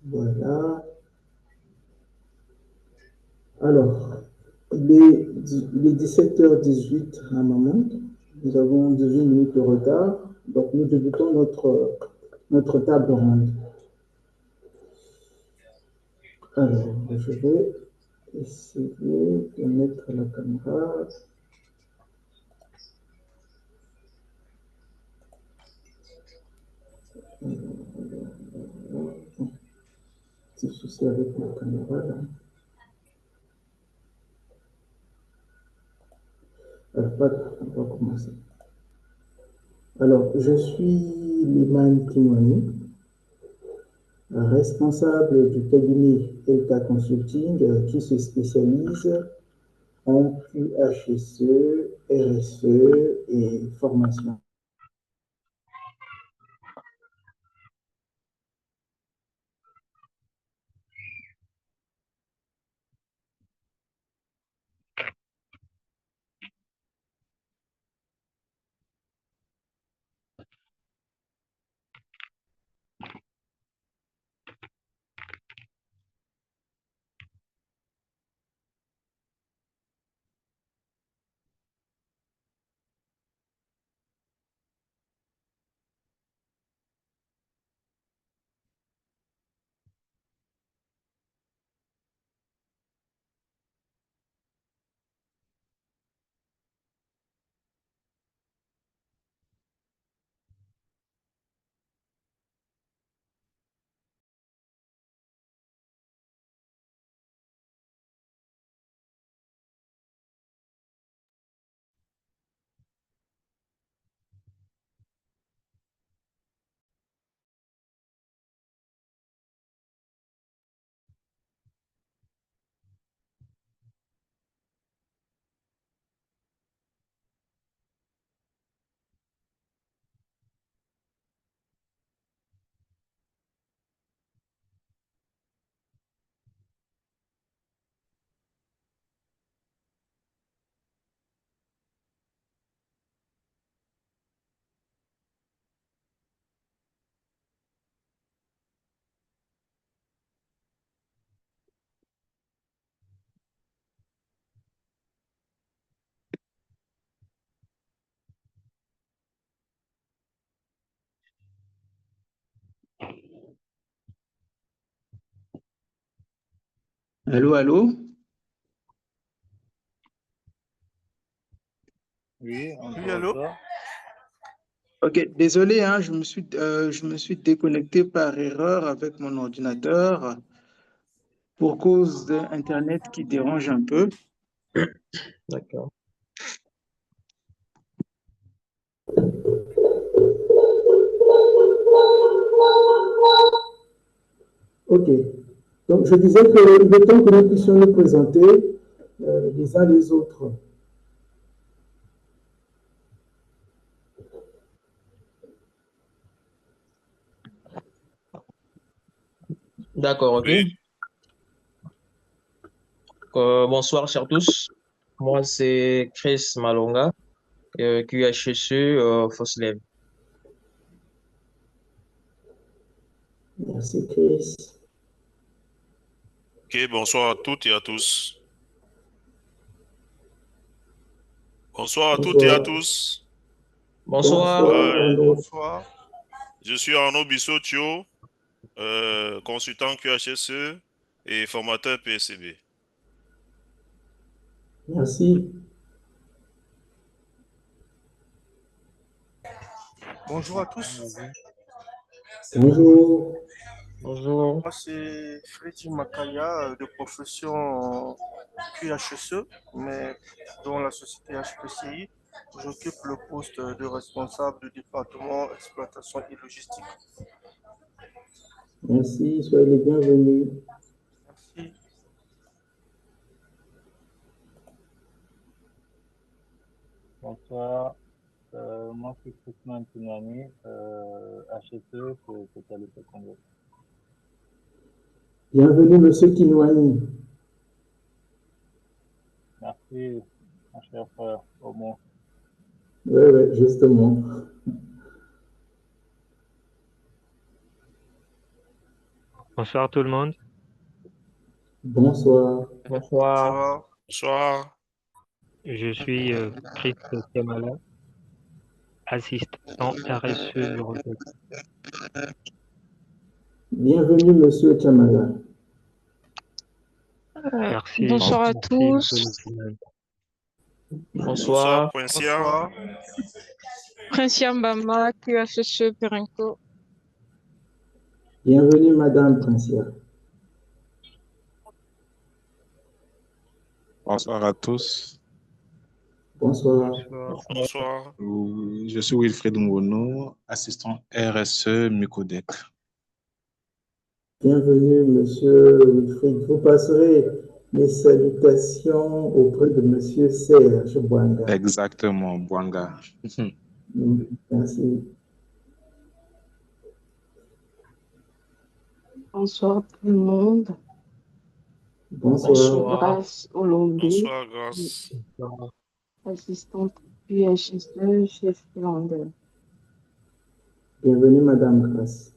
Voilà. Alors, il est 17h18 à un moment. Nous avons 18 minutes de retard. Donc, nous débutons notre table ronde. Alors, je vais essayer de mettre la caméra. Petit souci avec la caméra là. Alors, pas grave, on va commencer. Alors, je suis Liman Kimwani, responsable du cabinet Elka Consulting qui se spécialise en QHSE, RSE et formation. Allô, allô? Oui, on Oui, allô? t'entend. Ok, désolé, hein, je me suis déconnecté par erreur avec mon ordinateur pour cause d'Internet qui dérange un peu. D'accord. OK. Donc, je disais qu'il est temps que nous puissions nous présenter les uns les autres. D'accord, ok. Oui. Bonsoir, chers tous. Moi, c'est Chris Malonga, QHSE Foslev. Merci, Chris. Ok, bonsoir à toutes et à tous. Bonsoir à toutes et à Bonsoir. tous. Bonsoir. Bonsoir, Arnaud. Bonsoir. Je suis Arnaud Bissotio, consultant QHSE et formateur PSCB. Merci. Bonjour à tous. Bonjour. Bonjour. Moi, c'est Freddy Makaya de profession QHSE, mais dans la société HPCI. J'occupe le poste de responsable du département exploitation et logistique. Merci, soyez les bienvenus. Merci. Bonsoir. Moi, c'est Christian Tinani, HSE pour Total Congo. Bienvenue, Monsieur Kinouani. Merci, mon cher frère, au moins. Oui, justement. Bonsoir tout le monde. Bonsoir. Bonsoir. Bonsoir. Bonsoir. Je suis Chris Kamala, assistant RSE Europe. Bienvenue, Monsieur Chamala. Merci. Bonsoir à Merci, tous. monsieur le président. Bonsoir. Princia. Bonsoir. Princia Mbama, QHSE Perenco. Bienvenue, Madame Princia. Bonsoir à tous. Bonsoir. Bonsoir. Je suis Wilfred Ngono, assistant RSE Micodec. Bienvenue, Monsieur Wilfried. Vous passerez mes salutations auprès de Monsieur Serge Bouanga. Exactement, Bouanga. Merci. Bonsoir tout le monde. Bonsoir. Je suis Grace Olombe, Bonsoir, Grace. assistante QHSE chef Finlandais. Bienvenue, Madame Grace.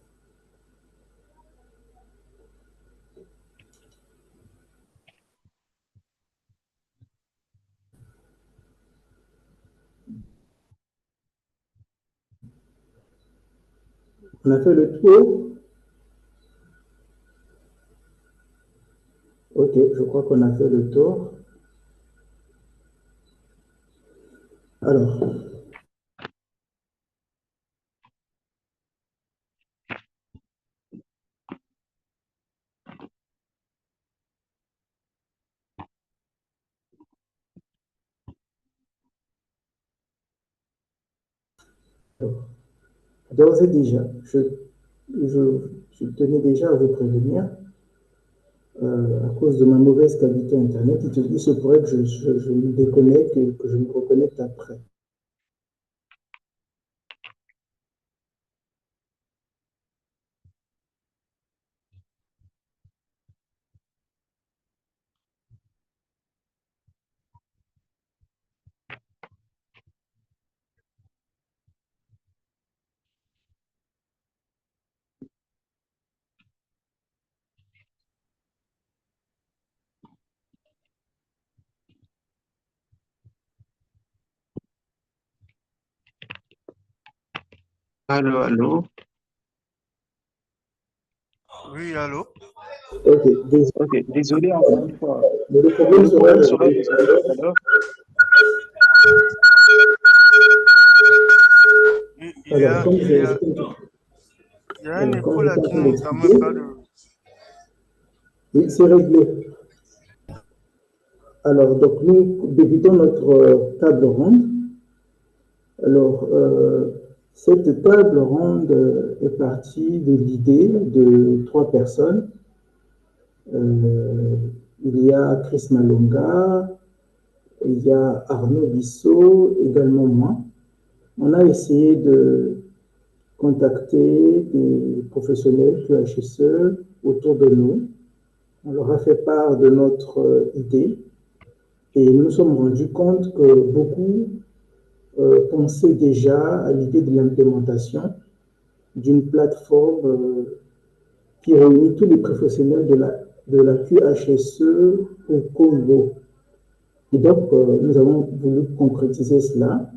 On a fait le tour. Ok, je crois qu'on a fait le tour. Alors, d'ores et déjà, je tenais déjà à vous prévenir, à cause de ma mauvaise qualité Internet, il se pourrait que je me déconnecte et que je me reconnecte après. Allô, allô. Oui, allô? Ok, Désolé encore une fois. Mais le problème sera résolu tout à l'heure. Il y a un écho là qui ne nous permet pas de... Oui, c'est réglé. Alors, donc nous débutons notre table ronde. Alors, cette table ronde est partie de l'idée de 3 personnes. Il y a Chris Malonga, il y a Arnaud Bissot, également moi. On a essayé de contacter des professionnels QHSE autour de nous. On leur a fait part de notre idée et nous nous sommes rendus compte que beaucoup pensaient déjà à l'idée de l'implémentation d'une plateforme qui réunit tous les professionnels de la QHSE au Congo. Et donc, nous avons voulu concrétiser cela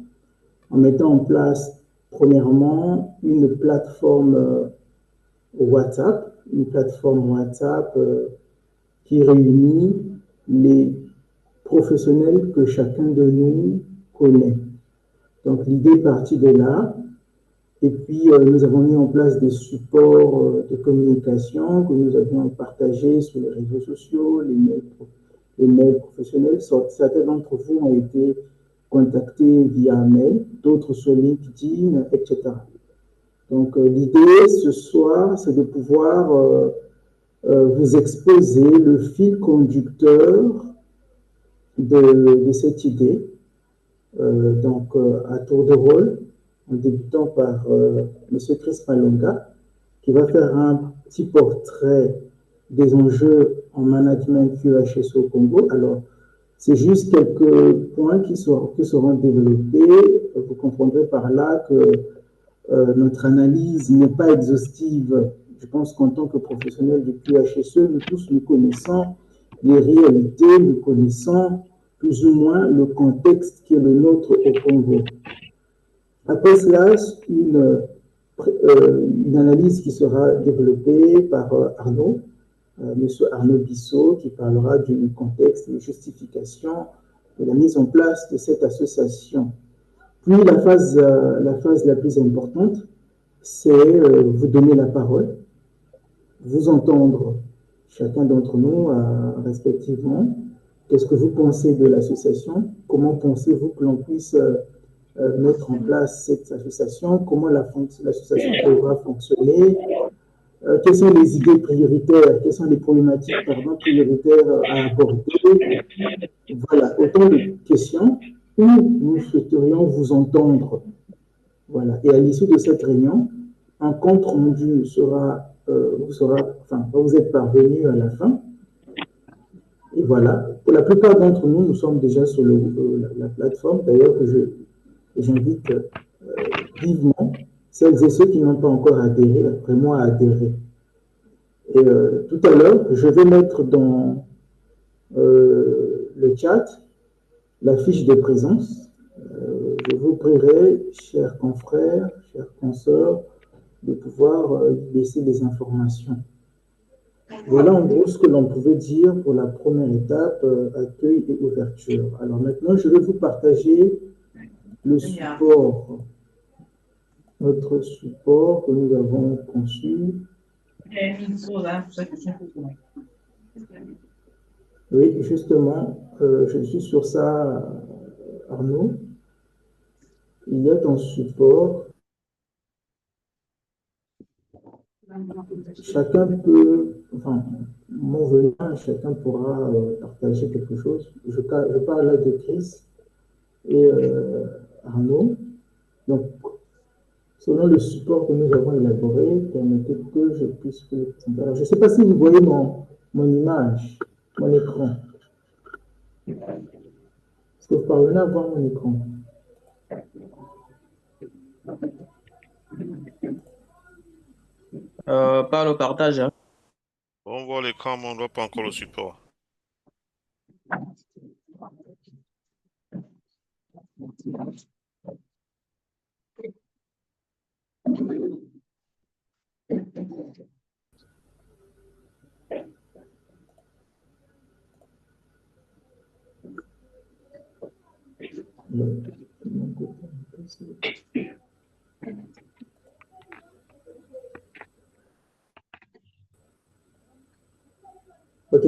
en mettant en place, premièrement, une plateforme WhatsApp, qui réunit les professionnels que chacun de nous connaît. Donc, l'idée est partie de là. Et puis, nous avons mis en place des supports de communication que nous avions partagés sur les réseaux sociaux, les mails professionnels. Certains d'entre vous ont été contactés via mail, d'autres sur LinkedIn, etc. Donc, l'idée ce soir, c'est de pouvoir vous exposer le fil conducteur de cette idée. Donc, à tour de rôle, en débutant par M. Chris Malonga, qui va faire un petit portrait des enjeux en management QHSE au Congo. Alors, c'est juste quelques points qui seront développés. Vous comprendrez par là que notre analyse n'est pas exhaustive je pense qu'en tant que professionnels du QHSE, nous tous nous connaissons les réalités, nous connaissons plus ou moins le contexte qui est le nôtre au Congo. Après cela, une analyse qui sera développée par Arnaud, Monsieur Arnaud Bissot, qui parlera du contexte, des justifications de la mise en place de cette association. Puis la phase la plus importante, c'est vous donner la parole, vous entendre, chacun d'entre nous respectivement, qu'est-ce que vous pensez de l'association, comment pensez-vous que l'on puisse mettre en place cette association, comment l'association devra fonctionner, quelles sont les idées prioritaires, quelles sont les problématiques prioritaires à aborder. Voilà, autant de questions où nous souhaiterions vous entendre. Voilà. Et à l'issue de cette réunion, un compte rendu vous êtes parvenu à la fin. Et voilà. Pour la plupart d'entre nous, nous sommes déjà sur la plateforme. D'ailleurs, j'invite vivement celles et ceux qui n'ont pas encore adhéré, après moi, à adhérer. Et tout à l'heure, je vais mettre dans le chat la fiche de présence. Je vous prierai, chers confrères, chers consoeurs, de pouvoir laisser des informations. Voilà en gros ce que l'on pouvait dire pour la première étape, accueil et ouverture. Alors maintenant, je vais vous partager le support, notre support que nous avons conçu. Oui, justement, je suis sur ça, Arnaud. Il y a ton support. Chacun peut, enfin, mon venant, chacun pourra partager quelque chose. Je parle là de Chris et Arnaud. Donc, selon le support que nous avons élaboré, permettez que je puisse... Alors, je ne sais pas si vous voyez mon image, mon écran. Est-ce que vous parvenez à voir mon écran? Par le partage. Hein. On voit l'écran, mais on ne voit pas encore le support. Ok.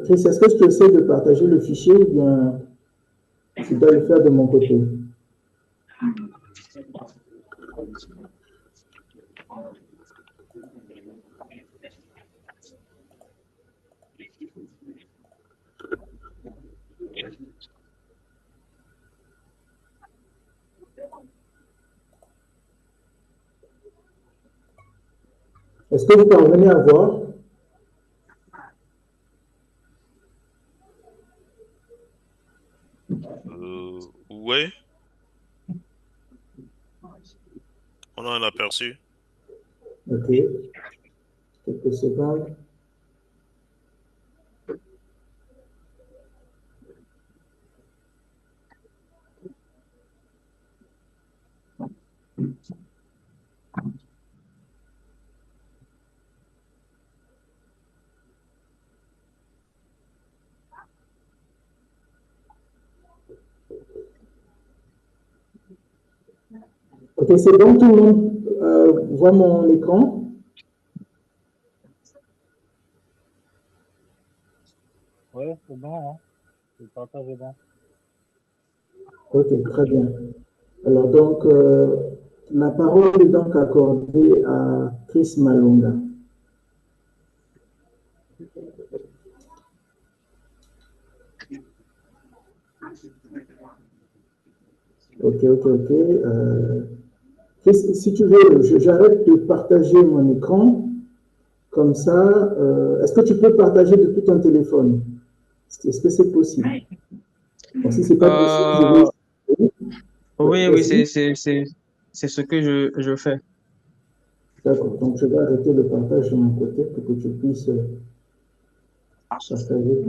Chris, est-ce que je te essaie de partager le fichier ou bien tu dois le faire de mon côté? Est-ce que vous parvenez à voir? Oui. On a un aperçu. Ok. Quelques secondes. Ok, c'est bon, tout le monde voit mon écran? Oui, c'est bon, hein. Le partage est bon. Ok, très bien. Alors donc, la parole est donc accordée à Chris Malonga. Ok. Chris, si tu veux, j'arrête de partager mon écran. Comme ça, est-ce que tu peux partager depuis ton téléphone? Est-ce que c'est possible? Bon, si ce n'est pas possible, Oui, c'est ce que je fais. D'accord, donc je vais arrêter le partage de mon côté pour que tu puisses partager.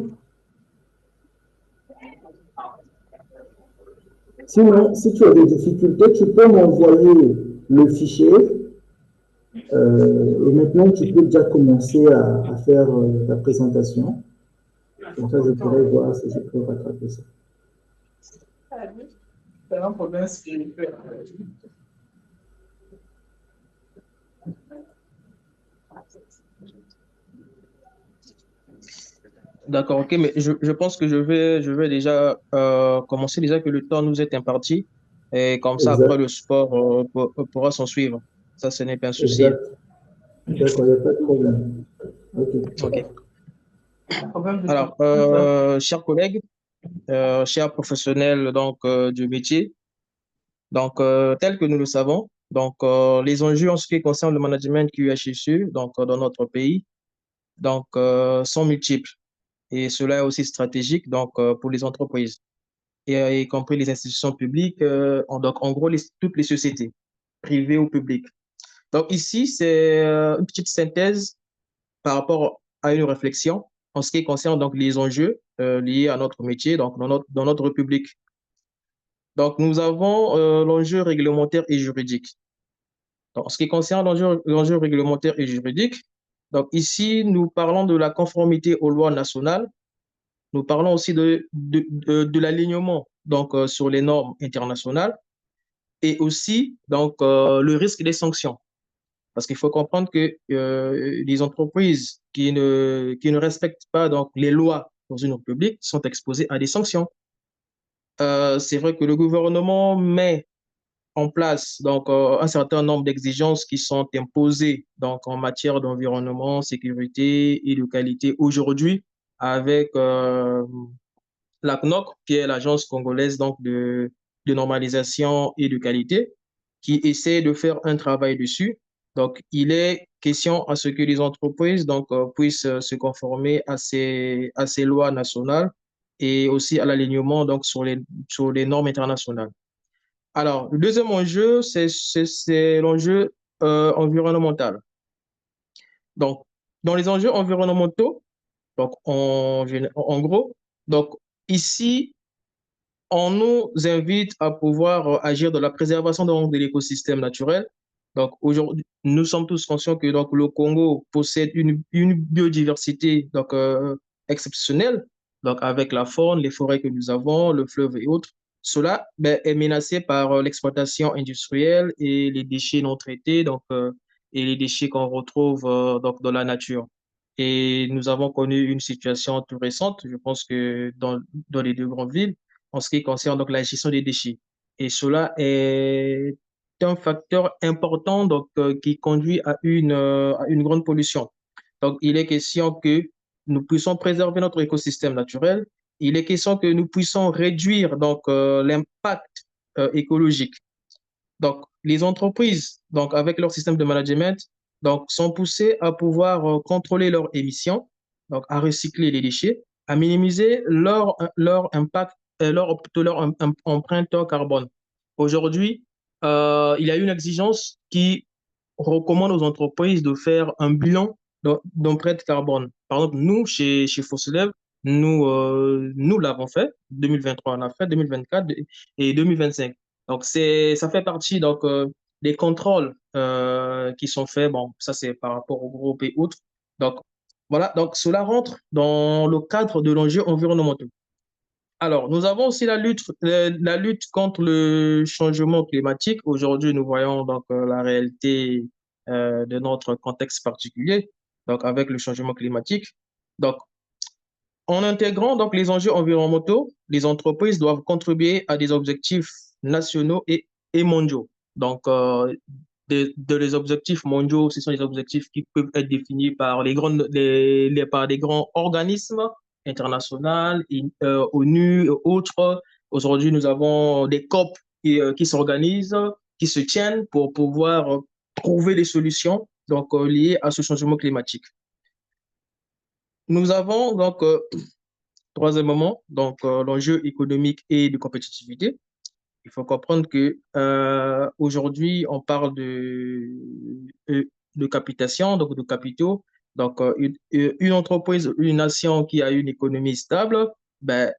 Sinon, si tu as des difficultés, tu peux m'envoyer le fichier et maintenant tu peux déjà commencer à faire ta présentation. Comme ça, je pourrais voir si je peux rattraper ça. C'est un problème spirituel. D'accord, ok, mais je pense que je vais déjà commencer déjà que le temps nous est imparti et comme ça après Exact, le sport pourra s'en suivre. Ça, ce n'est pas un souci. exact. D'accord, il n'y a pas de problème. Ok. Ok. Alors, chers collègues, chers professionnels donc du métier, donc tel que nous le savons, donc les enjeux en ce qui concerne le management QHSE donc dans notre pays donc sont multiples et cela est aussi stratégique donc pour les entreprises et y compris les institutions publiques donc en gros toutes les sociétés privées ou publiques. Donc ici c'est une petite synthèse par rapport à une réflexion en ce qui concerne donc les enjeux liés à notre métier donc dans notre République. Donc nous avons l'enjeu réglementaire et juridique. Donc, en ce qui concerne l'enjeu réglementaire et juridique, donc ici nous parlons de la conformité aux lois nationales. Nous parlons aussi de l'alignement donc sur les normes internationales et aussi donc le risque des sanctions. Parce qu'il faut comprendre que les entreprises qui ne respectent pas donc les lois dans une république sont exposées à des sanctions. C'est vrai que le gouvernement met en place donc un certain nombre d'exigences qui sont imposées donc en matière d'environnement, sécurité et de qualité aujourd'hui avec la CNOC, qui est l'agence congolaise donc de normalisation et de qualité, qui essaie de faire un travail dessus. Donc, il est question à ce que les entreprises donc, puissent se conformer à ces lois nationales et aussi à l'alignement donc, sur les normes internationales. Alors, le deuxième enjeu, c'est l'enjeu environnemental. Donc, dans les enjeux environnementaux, donc en gros, donc ici, on nous invite à pouvoir agir dans la préservation donc, de l'écosystème naturel. Donc aujourd'hui, nous sommes tous conscients que donc, le Congo possède une biodiversité donc, exceptionnelle, donc avec la faune, les forêts que nous avons, le fleuve et autres. Cela ben, est menacé par l'exploitation industrielle et les déchets non traités donc, et les déchets qu'on retrouve donc, dans la nature. Et nous avons connu une situation tout récente, je pense que dans les deux grandes villes, en ce qui concerne donc la gestion des déchets. Et cela est un facteur important donc, qui conduit à une grande pollution. Donc, il est question que nous puissions préserver notre écosystème naturel. Il est question que nous puissions réduire donc l'impact écologique. Donc, les entreprises, donc avec leur système de management, donc sont poussées à pouvoir contrôler leurs émissions, donc à recycler les déchets, à minimiser leur impact, leur empreinte carbone. Aujourd'hui, il y a une exigence qui recommande aux entreprises de faire un bilan d'empreinte carbone. Par exemple, nous, chez Foslev, nous l'avons fait, 2023, on a fait 2024 et 2025. Donc, ça fait partie donc, des contrôles qui sont faits. Bon, ça, c'est par rapport au groupe et autres. Donc, voilà. Donc, cela rentre dans le cadre de l'enjeu environnemental. Alors, nous avons aussi la lutte contre le changement climatique. Aujourd'hui, nous voyons donc la réalité de notre contexte particulier, donc avec le changement climatique. Donc, en intégrant donc les enjeux environnementaux, les entreprises doivent contribuer à des objectifs nationaux et mondiaux. Donc, les objectifs mondiaux, ce sont les objectifs qui peuvent être définis par par des grands organismes internationaux, ONU et autres. Aujourd'hui, nous avons des COP qui s'organisent, qui se tiennent pour pouvoir trouver des solutions donc, liées à ce changement climatique. Nous avons donc troisième moment, donc l'enjeu économique et de compétitivité. Il faut comprendre que aujourd'hui, on parle de capitation, donc de capitaux. Donc, une entreprise, une nation qui a une économie stable, ben,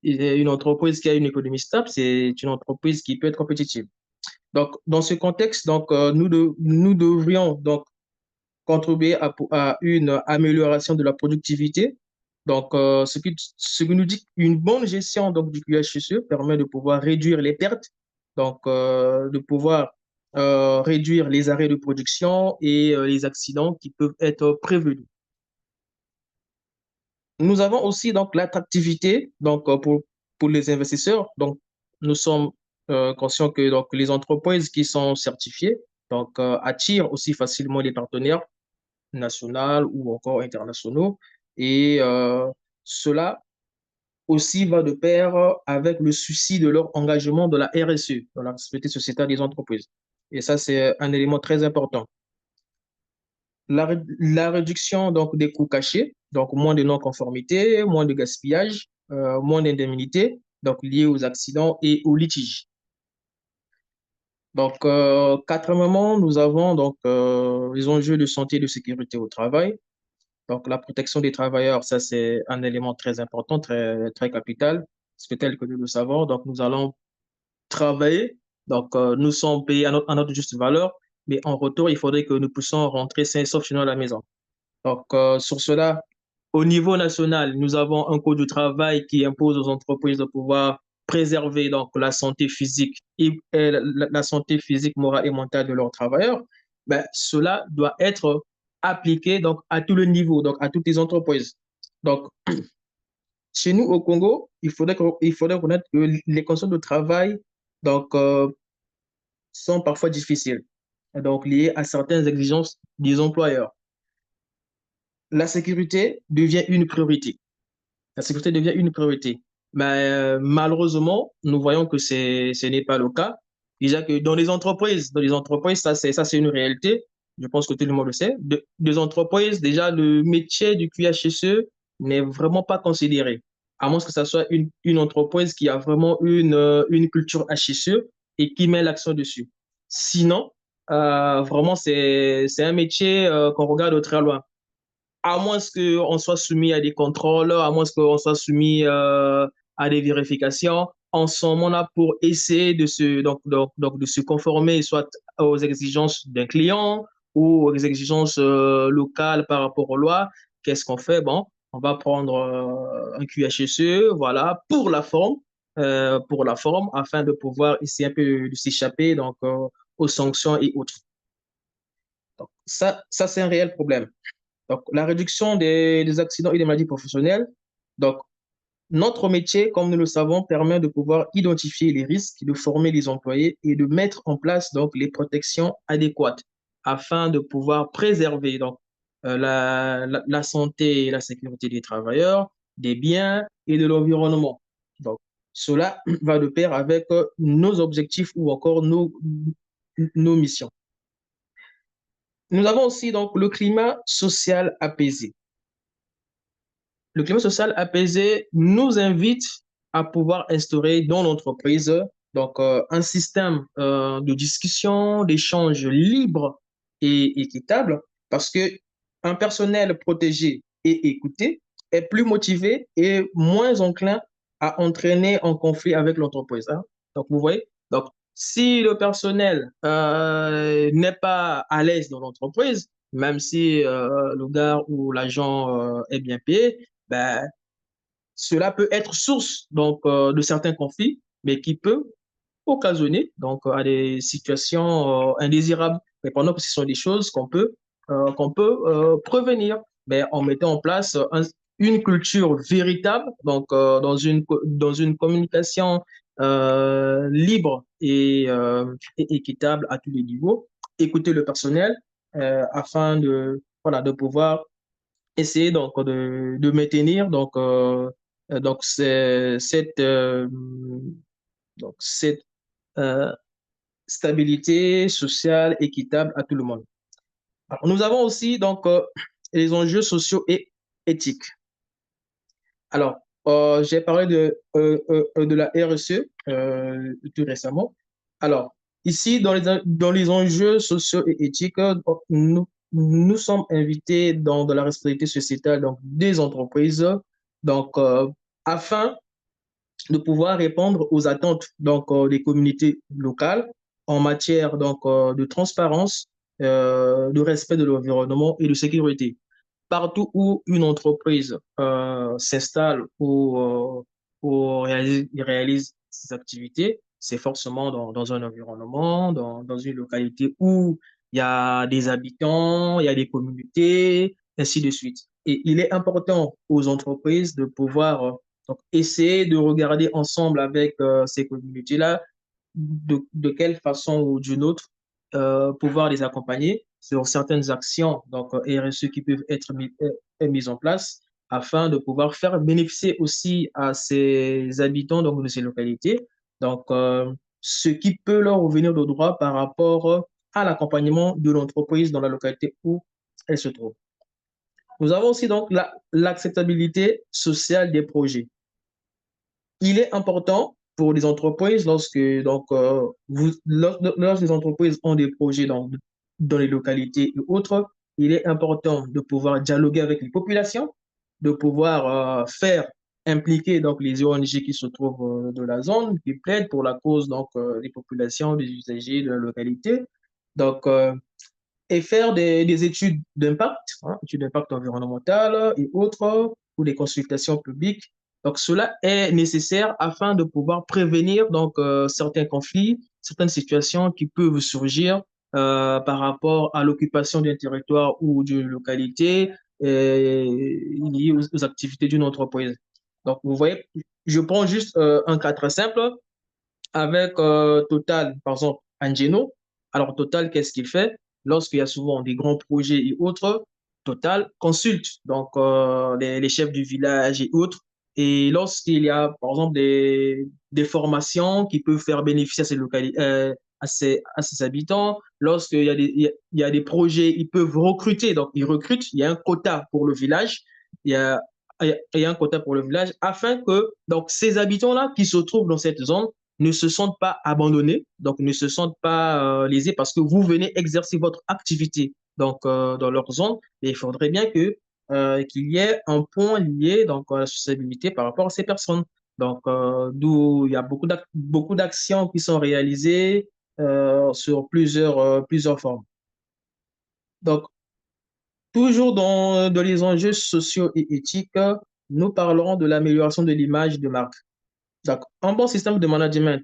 une entreprise qui a une économie stable, c'est une entreprise qui peut être compétitive. Donc, dans ce contexte, donc, nous devrions donc contribuer à une amélioration de la productivité. Donc, ce qui nous dit qu'une bonne gestion donc, du QHSE permet de pouvoir réduire les pertes, donc de pouvoir réduire les arrêts de production et les accidents qui peuvent être prévenus. Nous avons aussi donc l'attractivité donc pour les investisseurs. Donc, nous sommes conscients que donc les entreprises qui sont certifiées donc attirent aussi facilement les partenaires nationaux ou encore internationaux. Et cela aussi va de pair avec le souci de leur engagement dans la RSE, dans la responsabilité sociétale des entreprises. Et ça, c'est un élément très important. La réduction donc, des coûts cachés, donc moins de non-conformité, moins de gaspillage, moins d'indemnités, donc liées aux accidents et aux litiges. Donc, quatrièmement, nous avons donc les enjeux de santé et de sécurité au travail. Donc, la protection des travailleurs, ça, c'est un élément très important, très, très capital, parce que tel que nous le savons, donc nous allons travailler, donc nous sommes payés à notre juste valeur, mais en retour, il faudrait que nous puissions rentrer sains et saufs chez nous à la maison. Donc, sur cela, au niveau national, nous avons un code du travail qui impose aux entreprises de pouvoir préserver donc, la santé physique, la santé physique, morale et mentale de leurs travailleurs. Ben, cela doit être appliqué donc, à tous les niveaux, donc à toutes les entreprises. Donc, chez nous au Congo, il faudrait reconnaître que les conditions de travail donc, sont parfois difficiles, donc liées à certaines exigences des employeurs. La sécurité devient une priorité. La sécurité devient une priorité. Mais malheureusement, nous voyons que ce n'est pas le cas. Déjà que dans les entreprises, ça c'est une réalité. Je pense que tout le monde le sait. Des entreprises, déjà, le métier du QHSE n'est vraiment pas considéré. À moins que ce soit une entreprise qui a vraiment une culture HSE et qui met l'accent dessus. Sinon, vraiment, c'est un métier qu'on regarde de très loin, à moins qu'on soit soumis à des contrôles, à moins qu'on soit soumis à des vérifications. En somme, on a pour essayer donc de se conformer soit aux exigences d'un client ou aux exigences locales par rapport aux lois. Qu'est-ce qu'on fait? Bon, on va prendre un QHSE, voilà, pour la forme, afin de pouvoir essayer un peu de s'échapper donc aux sanctions et autres. Donc, ça c'est un réel problème. Donc, la réduction des accidents et des maladies professionnelles. Donc, notre métier, comme nous le savons, permet de pouvoir identifier les risques, de former les employés et de mettre en place donc les protections adéquates afin de pouvoir préserver donc la santé et la sécurité des travailleurs, des biens et de l'environnement. Donc, cela va de pair avec nos objectifs ou encore nos missions. Nous avons aussi donc le climat social apaisé. Le climat social apaisé nous invite à pouvoir instaurer dans l'entreprise donc un système de discussion, d'échange libre et équitable, parce que un personnel protégé et écouté est plus motivé et moins enclin à entraîner en conflit avec l'entreprise. Hein. Donc vous voyez, donc si le personnel n'est pas à l'aise dans l'entreprise, même si le gars ou l'agent est bien payé, ben, cela peut être source donc, de certains conflits, mais qui peut occasionner donc, à des situations indésirables. Mais pendant que ce sont des choses qu'on peut prévenir, mais en mettant en place une culture véritable, donc dans une communication libre et équitable à tous les niveaux, écouter le personnel afin de pouvoir essayer donc de maintenir donc cette euh, stabilité sociale équitable à tout le monde. Alors, nous avons aussi donc les enjeux sociaux et éthiques. Alors, j'ai parlé de la RSE tout récemment. Alors, ici, dans les enjeux sociaux et éthiques, nous nous sommes invités dans la responsabilité sociétale donc, des entreprises donc, afin de pouvoir répondre aux attentes donc, des communautés locales en matière donc, de transparence, de respect de l'environnement et de sécurité. Partout où une entreprise s'installe ou réalise ses activités, c'est forcément dans un environnement, dans une localité où il y a des habitants, il y a des communautés, ainsi de suite. Et il est important aux entreprises de pouvoir donc, essayer de regarder ensemble avec ces communautés-là de quelle façon ou d'une autre pouvoir les accompagner sur certaines actions donc RSE qui peuvent être mises en place afin de pouvoir faire bénéficier aussi à ces habitants donc, de ces localités donc ce qui peut leur revenir de droit par rapport à l'accompagnement de l'entreprise dans la localité où elle se trouve. Nous avons aussi donc l'acceptabilité sociale des projets. Il est important pour les entreprises lorsque donc, lorsque les entreprises ont des projets dans les localités et autres, il est important de pouvoir dialoguer avec les populations, de pouvoir faire impliquer donc, les ONG qui se trouvent de la zone, qui plaident pour la cause donc, des populations, des usagers de la localité. Donc, et faire des études d'impact, hein, études d'impact environnemental et autres, ou des consultations publiques. Donc, cela est nécessaire afin de pouvoir prévenir donc, certains conflits, certaines situations qui peuvent surgir par rapport à l'occupation d'un territoire ou d'une localité liée aux activités d'une entreprise. Donc, vous voyez, je prends juste un cas très simple avec Total, par exemple, Angeno. Alors, Total, qu'est-ce qu'il fait? Lorsqu'il y a souvent des grands projets et autres, Total consulte donc les chefs du village et autres. Et lorsqu'il y a, par exemple, des formations qui peuvent faire bénéficier à ces localités, à ces habitants, lorsqu'il y a il y a des projets, ils peuvent recruter. Donc, ils recrutent, il y a un quota pour le village. Il y a, il y a un quota pour le village afin que donc, ces habitants-là qui se trouvent dans cette zone ne se sentent pas abandonnés, donc ne se sentent pas lésés parce que vous venez exercer votre activité donc, dans leur zone. Et il faudrait bien qu'il y ait un point lié donc, à la sociabilité par rapport à ces personnes. Donc, d'où il y a beaucoup d'actions qui sont réalisées sur plusieurs formes. Donc, toujours dans les enjeux sociaux et éthiques, nous parlerons de l'amélioration de l'image de marque. Donc, un bon système de management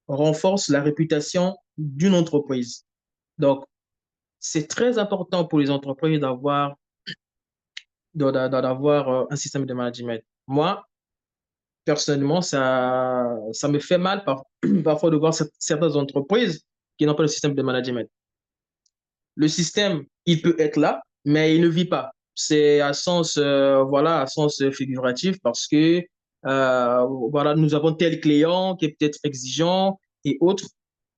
renforce la réputation d'une entreprise. Donc, c'est très important pour les entreprises d'avoir un système de management. Moi, personnellement, ça me fait mal parfois de voir certaines entreprises qui n'ont pas de système de management. Le système, il peut être là, mais il ne vit pas. C'est à sens figuratif parce que voilà, nous avons tel client qui est peut-être exigeant et autres.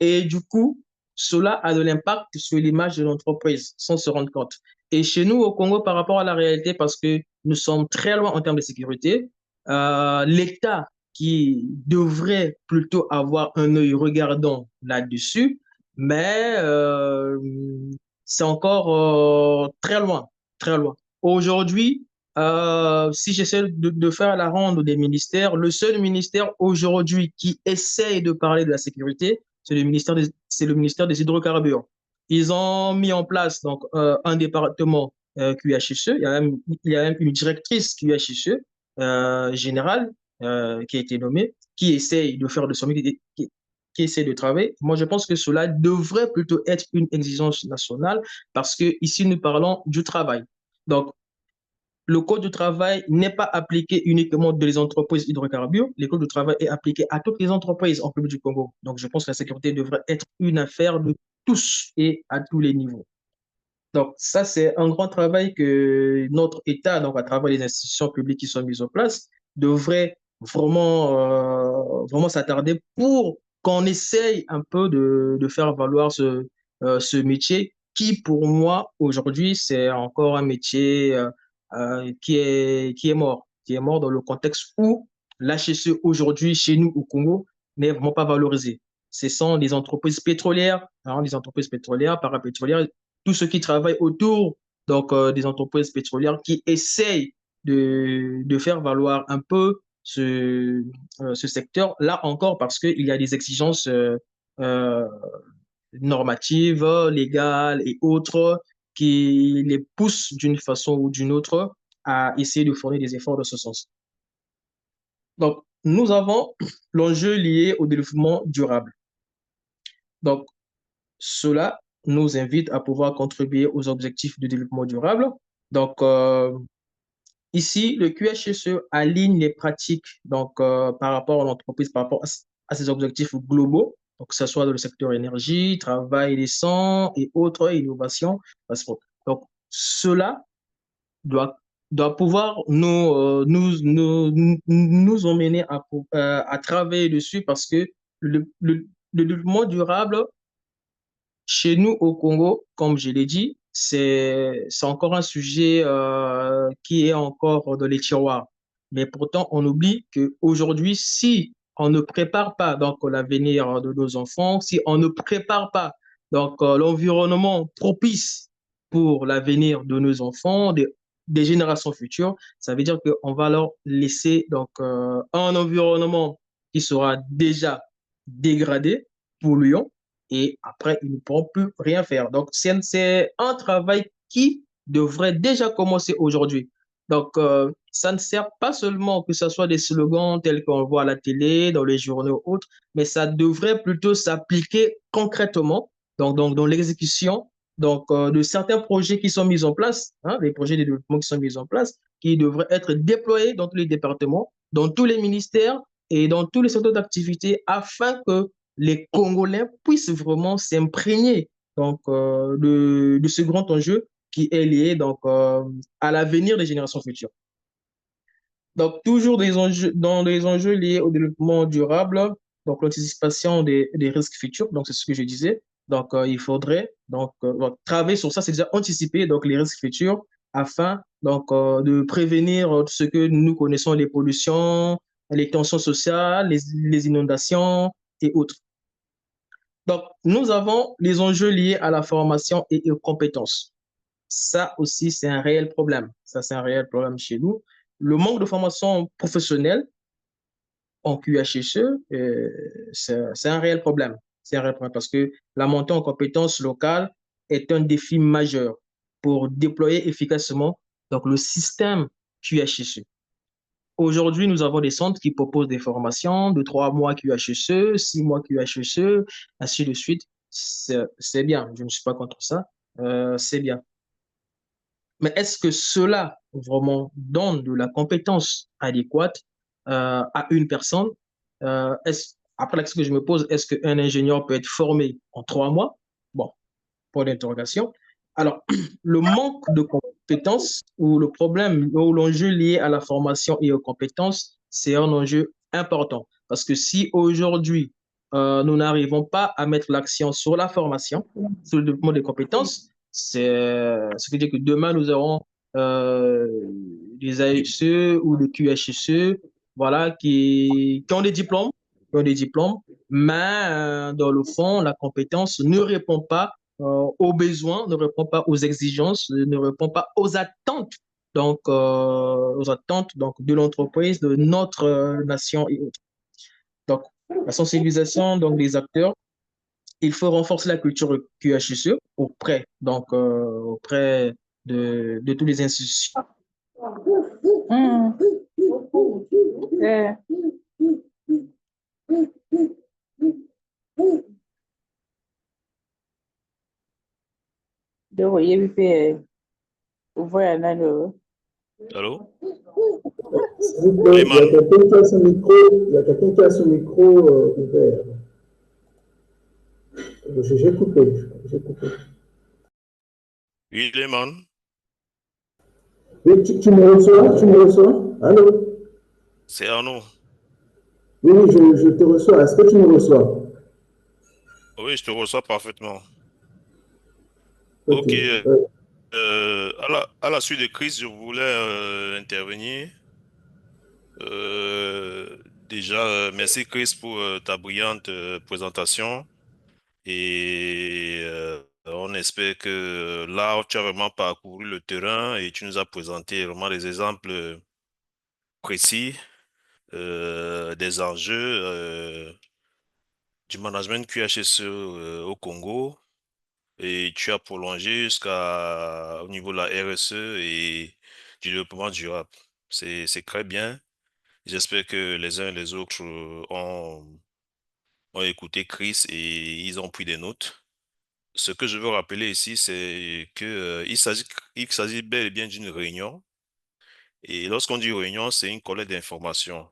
Et du coup, cela a de l'impact sur l'image de l'entreprise sans se rendre compte. Et chez nous, au Congo, par rapport à la réalité, parce que nous sommes très loin en termes de sécurité, l'État qui devrait plutôt avoir un œil regardant là-dessus, mais c'est encore très loin, très loin. Aujourd'hui, si j'essaie de faire la ronde des ministères, le seul ministère aujourd'hui qui essaye de parler de la sécurité, c'est le ministère des hydrocarbures. Ils ont mis en place donc, un département QHSE, il y a même une directrice QHSE générale qui a été nommée, qui essaye de faire de son métier, qui essaie de travailler. Moi, je pense que cela devrait plutôt être une exigence nationale parce que ici, nous parlons du travail. Donc, le code du travail n'est pas appliqué uniquement dans les entreprises hydrocarbures. Le code du travail est appliqué à toutes les entreprises en République du Congo. Donc, je pense que la sécurité devrait être une affaire de tous et à tous les niveaux. Donc, ça, c'est un grand travail que notre État, donc à travers les institutions publiques qui sont mises en place, devrait vraiment s'attarder pour qu'on essaye un peu de faire valoir ce métier qui, pour moi, aujourd'hui, c'est encore un métier qui est mort dans le contexte où l'HSE aujourd'hui, chez nous au Congo, n'est vraiment pas valorisé. Ce sont des entreprises pétrolières, hein, des entreprises pétrolières, parapétrolières, tous ceux qui travaillent autour donc, des entreprises pétrolières qui essayent de faire valoir un peu ce secteur, là encore, parce qu'il y a des exigences euh, normatives, légales et autres qui les poussent d'une façon ou d'une autre à essayer de fournir des efforts de ce sens. Donc, nous avons l'enjeu lié au développement durable. Donc, cela nous invite à pouvoir contribuer aux objectifs de développement durable. Donc, ici, le QHSE aligne les pratiques donc, par rapport à l'entreprise, par rapport à ses objectifs globaux, donc que ce soit dans le secteur énergie, travail décent et autres innovations. Donc, cela doit pouvoir nous emmener à travailler dessus parce que le développement durable, chez nous au Congo, comme je l'ai dit, c'est encore un sujet qui est encore dans les tiroirs. Mais pourtant, on oublie qu'aujourd'hui, si on ne prépare pas donc l'avenir de nos enfants, si on ne prépare pas donc l'environnement propice pour l'avenir de nos enfants, des générations futures, ça veut dire qu'on va leur laisser donc un environnement qui sera déjà dégradé, polluant, et après, ils ne pourront plus rien faire. Donc, c'est un travail qui devrait déjà commencer aujourd'hui. Donc, ça ne sert pas seulement que ce soit des slogans tels qu'on voit à la télé, dans les journaux ou autres, mais ça devrait plutôt s'appliquer concrètement dans l'exécution de certains projets qui sont mis en place, hein, les projets de développement qui sont mis en place, qui devraient être déployés dans tous les départements, dans tous les ministères et dans tous les secteurs d'activité afin que les Congolais puissent vraiment s'imprégner de ce grand enjeu qui est lié à l'avenir des générations futures. Donc, toujours dans des enjeux liés au développement durable, donc l'anticipation des risques futurs, donc c'est ce que je disais. Donc, il faudrait travailler sur ça, c'est déjà anticiper donc, les risques futurs afin de prévenir ce que nous connaissons, les pollutions, les tensions sociales, les inondations et autres. Donc, nous avons les enjeux liés à la formation et aux compétences. Ça aussi, c'est un réel problème. Ça, c'est un réel problème chez nous. Le manque de formation professionnelle en QHSE, c'est un réel problème. C'est un réel problème parce que la montée en compétences locales est un défi majeur pour déployer efficacement donc, le système QHSE. Aujourd'hui, nous avons des centres qui proposent des formations de 3 mois QHSE, 6 mois QHSE, ainsi de suite. C'est bien, je ne suis pas contre ça, c'est bien. Mais est-ce que cela vraiment donne de la compétence adéquate à une personne? Après, la question que je me pose, est-ce qu'un ingénieur peut être formé en 3 mois? Bon, point d'interrogation. Alors, le manque de compétences ou le problème ou l'enjeu lié à la formation et aux compétences, c'est un enjeu important. Parce que si aujourd'hui, nous n'arrivons pas à mettre l'accent sur la formation, sur le développement des compétences, ça veut dire que demain, nous aurons des ASE ou des QHSE voilà, qui ont des diplômes, mais dans le fond, la compétence ne répond pas aux besoins, ne répond pas aux exigences, ne répond pas aux attentes, donc de l'entreprise, de notre nation et autres. Donc, la sensibilisation donc, des acteurs, il faut renforcer la culture QHSE auprès de toutes les institutions. Allô? S'il vous plaît, il y a quelqu'un qui a son micro, ouvert. J'ai coupé. Oui, Lehman. Oui, tu me reçois? Allô? C'est Arnaud. Oui, je te reçois. Est-ce que tu me reçois? Oui, je te reçois parfaitement. Ok. À la suite de Chris, je voulais intervenir. Déjà, merci Chris pour ta brillante présentation. Et On espère que là, tu as vraiment parcouru le terrain et tu nous as présenté vraiment des exemples précis des enjeux du management QHSE au Congo. Et tu as prolongé jusqu'à au niveau de la RSE et du développement durable. C'est très bien. J'espère que les uns et les autres ont écouté Chris et ils ont pris des notes. Ce que je veux rappeler ici, c'est que, il s'agit bel et bien d'une réunion. Et lorsqu'on dit réunion, c'est une collecte d'informations.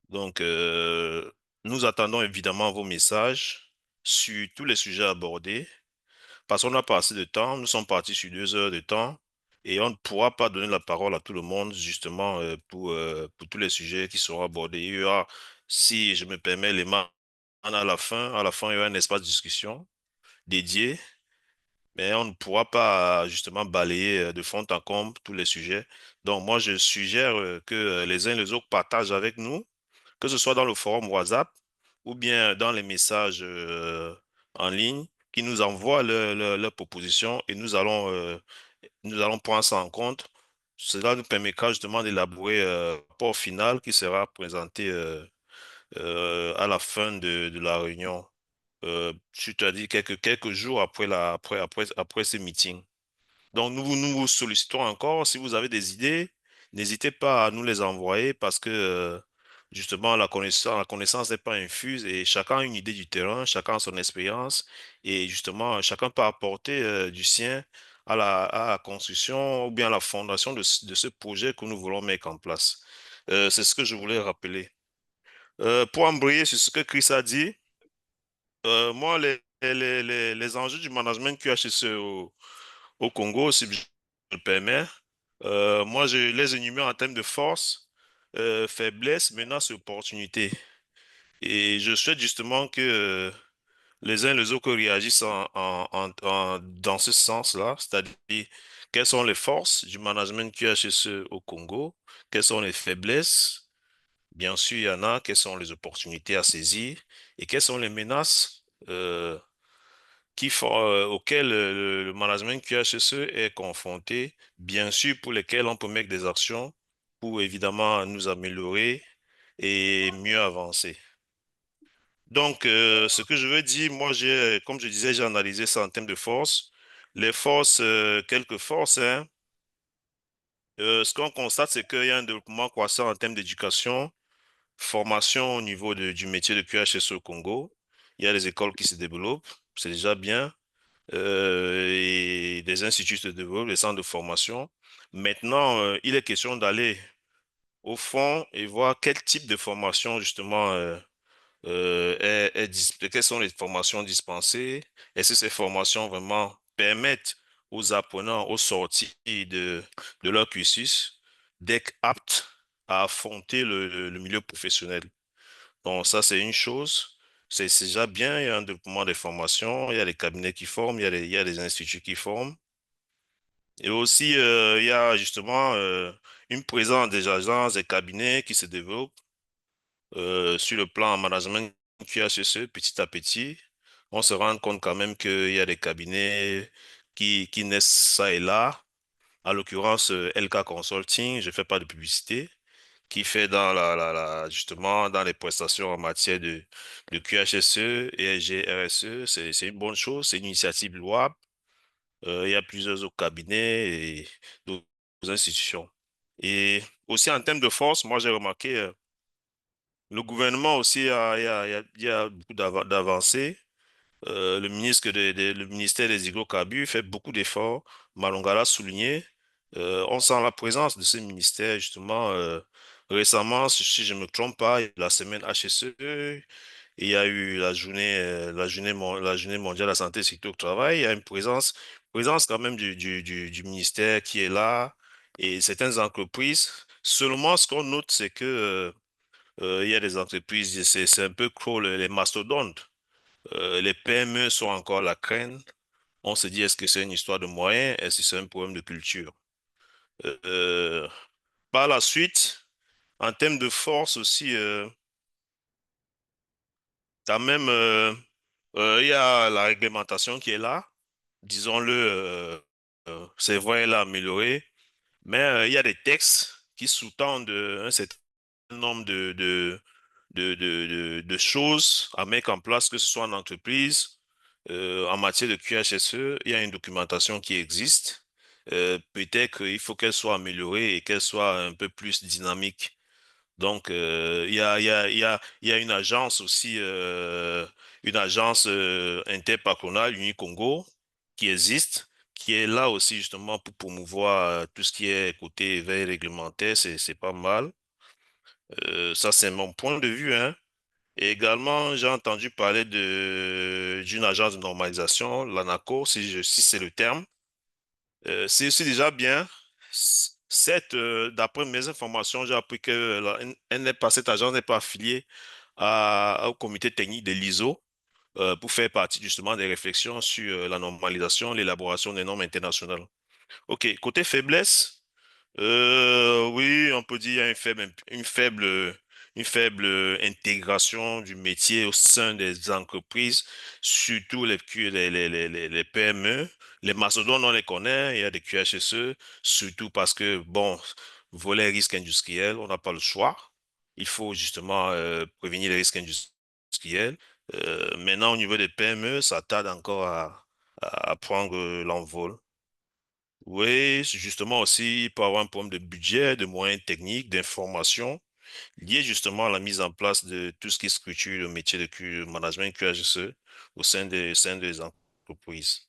Donc, nous attendons évidemment vos messages sur tous les sujets abordés. Parce qu'on n'a pas assez de temps, nous sommes partis sur 2 heures de temps et on ne pourra pas donner la parole à tout le monde justement pour tous les sujets qui seront abordés. Il y aura, si je me permets, les mains à la fin, il y aura un espace de discussion dédié, mais on ne pourra pas justement balayer de fond en comble tous les sujets. Donc moi, je suggère que les uns et les autres partagent avec nous que ce soit dans le forum WhatsApp ou bien dans les messages en ligne, qui nous envoient leurs propositions et nous allons prendre ça en compte. Cela nous permettra justement d'élaborer un rapport final qui sera présenté à la fin de la réunion. Tu t'as dit quelques jours après ce meeting. Donc, nous vous sollicitons encore. Si vous avez des idées, n'hésitez pas à nous les envoyer parce que, justement, la connaissance n'est pas infuse et chacun a une idée du terrain, chacun a son expérience et justement, chacun peut apporter, du sien à la construction ou bien à la fondation de ce projet que nous voulons mettre en place. C'est ce que je voulais rappeler. Pour embrayer sur ce que Chris a dit, moi, les enjeux du management QHSE au Congo, si je me permets. Moi, je les énumère en termes de force, faiblesse, menace et opportunité. Et je souhaite justement que les uns et les autres réagissent dans ce sens-là, c'est-à-dire quelles sont les forces du management QHSE au Congo, quelles sont les faiblesses, bien sûr, il y en a, quelles sont les opportunités à saisir et quelles sont les menaces auxquels le management QHSE est confronté, bien sûr pour lesquels on peut mettre des actions pour évidemment nous améliorer et mieux avancer. Donc, ce que je veux dire, moi, comme je disais, j'ai analysé ça en termes de force. Les forces, quelques forces, hein. Ce qu'on constate, c'est qu'il y a un développement croissant en termes d'éducation, formation au niveau du métier de QHSE au Congo. Il y a des écoles qui se développent, c'est déjà bien. Et des instituts se développent, des centres de formation. Maintenant, il est question d'aller au fond et voir quel type de formation justement quelles sont les formations dispensées. Est-ce que ces formations vraiment permettent aux apprenants, aux sorties de leur cursus, d'être aptes à affronter le milieu professionnel. Donc ça, c'est une chose. C'est déjà bien, il y a un développement des formations, il y a des cabinets qui forment, il y a des instituts qui forment. Et aussi, il y a justement une présence des agences, des cabinets qui se développent sur le plan management QHSE petit à petit. On se rend compte quand même qu'il y a des cabinets qui naissent ça et là. En l'occurrence, LK Consulting, je ne fais pas de publicité qui fait justement dans les prestations en matière de QHSE et GRSE. C'est une bonne chose, c'est une initiative louable. Il y a plusieurs autres cabinets et d'autres institutions. Et aussi en termes de force, moi j'ai remarqué, le gouvernement aussi il y a beaucoup d'avancées. Le ministère des hydrocarbures fait beaucoup d'efforts. Malonga l'a souligné. On sent la présence de ce ministère, justement. Récemment, si je ne me trompe pas, la semaine HSE, il y a eu la journée mondiale de la santé et sécurité au travail. Il y a une présence quand même du ministère qui est là et certaines entreprises. Seulement, ce qu'on note, c'est que il y a des entreprises, c'est un peu trop les mastodontes. Les PME sont encore la crainte. On se dit, est-ce que c'est une histoire de moyens? Est-ce que c'est un problème de culture? Euh, Par la suite, en termes de force aussi, quand même, Il y a la réglementation qui est là, disons-le, c'est vrai, elle a amélioré, mais il y a des textes qui sous-tendent un certain nombre de choses à mettre en place, que ce soit en entreprise, en matière de QHSE, il y a une documentation qui existe. Peut-être qu'il faut qu'elle soit améliorée et qu'elle soit un peu plus dynamique. Donc, il y a une agence aussi, une agence interpatronale, Unicongo, qui existe, qui est là aussi justement pour promouvoir tout ce qui est côté veille réglementaire, c'est pas mal. Ça, c'est mon point de vue, hein. Et également, j'ai entendu parler d'une agence de normalisation, l'ANACO, si c'est le terme. C'est aussi déjà bien. Certes, d'après mes informations, j'ai appris que cette agence n'est pas affiliée au comité technique de l'ISO pour faire partie justement des réflexions sur la normalisation, l'élaboration des normes internationales. OK, côté faiblesse, oui, on peut dire qu'il y a une faible intégration du métier au sein des entreprises, surtout les PME. Les mastodontes, on les connaît, il y a des QHSE, surtout parce que, bon, volet risque industriel, on n'a pas le choix. Il faut justement prévenir les risques industriels. Maintenant, au niveau des PME, ça tarde encore à prendre l'envol. Oui, justement aussi, il peut y avoir un problème de budget, de moyens techniques, d'information, lié justement à la mise en place de tout ce qui structure le métier de management QHSE au sein des entreprises.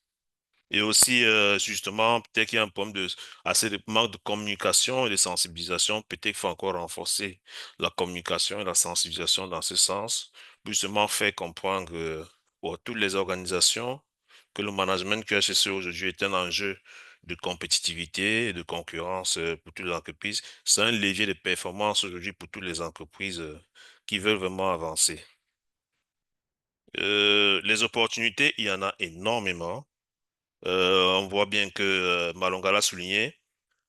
Et aussi, justement, peut-être qu'il y a un problème assez de manque de communication et de sensibilisation. Peut-être qu'il faut encore renforcer la communication et la sensibilisation dans ce sens, pour justement faire comprendre à toutes les organisations que le management QHSE aujourd'hui est un enjeu de compétitivité et de concurrence pour toutes les entreprises. C'est un levier de performance aujourd'hui pour toutes les entreprises qui veulent vraiment avancer. Les opportunités, il y en a énormément. On voit bien que Malonga l'a souligné,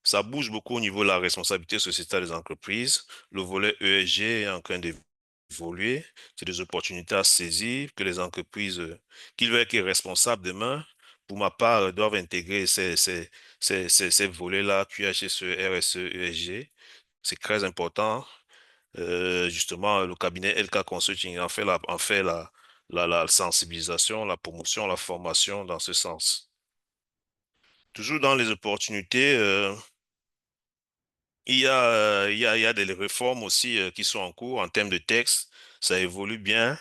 ça bouge beaucoup au niveau de la responsabilité sociétale des entreprises. Le volet ESG est en train d'évoluer. C'est des opportunités à saisir que les entreprises qui veulent être responsables demain, pour ma part, doivent intégrer ces volets-là, QHSE, RSE, ESG. C'est très important. Justement, le cabinet LK Consulting en fait la sensibilisation, la promotion, la formation dans ce sens. Toujours dans les opportunités, il y a des réformes aussi qui sont en cours en termes de texte. Ça évolue bien.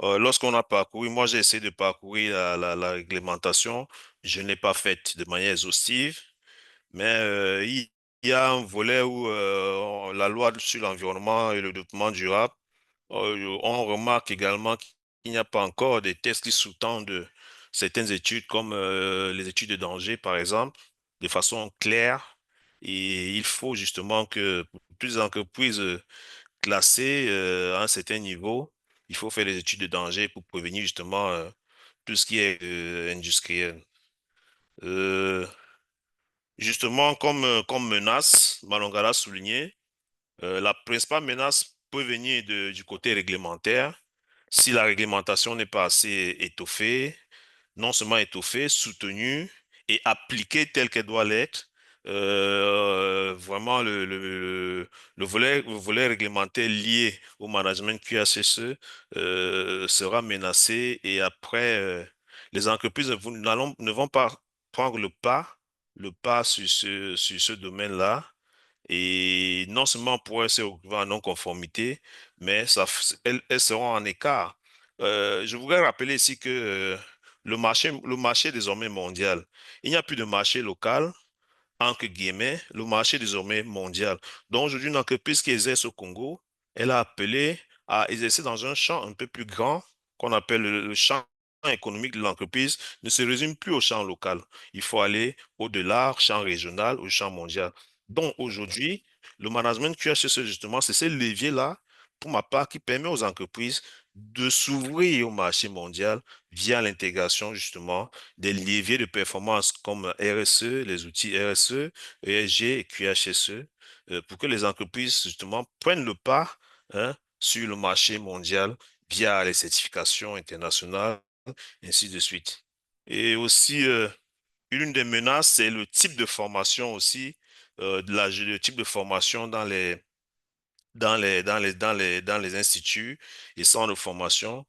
Lorsqu'on a parcouru, moi j'ai essayé de parcourir la réglementation. Je ne l'ai pas faite de manière exhaustive, mais il y a un volet où la loi sur l'environnement et le développement durable, on remarque également qu'il n'y a pas encore des tests qui sous-tendent certaines études comme les études de danger, par exemple, de façon claire. Et il faut justement que pour toutes les entreprises classées à un certain niveau, il faut faire des études de danger pour prévenir justement tout ce qui est industriel. Euh, Justement, comme menace, Malonga l'a souligné, la principale menace peut venir du côté réglementaire. Si la réglementation n'est pas assez étoffée, non seulement étoffée, soutenue et appliquée telle qu'elle doit l'être, vraiment le volet réglementaire lié au management QHSE sera menacé et après, les entreprises ne vont pas prendre le pas sur ce domaine-là. Et non seulement pour elles se retrouver en non-conformité, mais elles seront en écart. Je voudrais rappeler ici que le marché est désormais mondial. Il n'y a plus de marché local, entre guillemets, le marché est désormais mondial. Donc aujourd'hui, une entreprise qui exerce au Congo, elle a appelé à exercer dans un champ un peu plus grand, qu'on appelle le champ économique de l'entreprise, ne se résume plus au champ local. Il faut aller au-delà, au champ régional, au champ mondial. Donc aujourd'hui, le management QHSE, justement, c'est ce levier-là, pour ma part, qui permet aux entreprises de s'ouvrir au marché mondial via l'intégration, justement, des leviers de performance comme RSE, les outils RSE, ESG et QHSE, pour que les entreprises, justement, prennent le pas hein, sur le marché mondial via les certifications internationales ainsi de suite. Et aussi, une des menaces, c'est le type de formation aussi, le type de formation dans les instituts et centres de formation.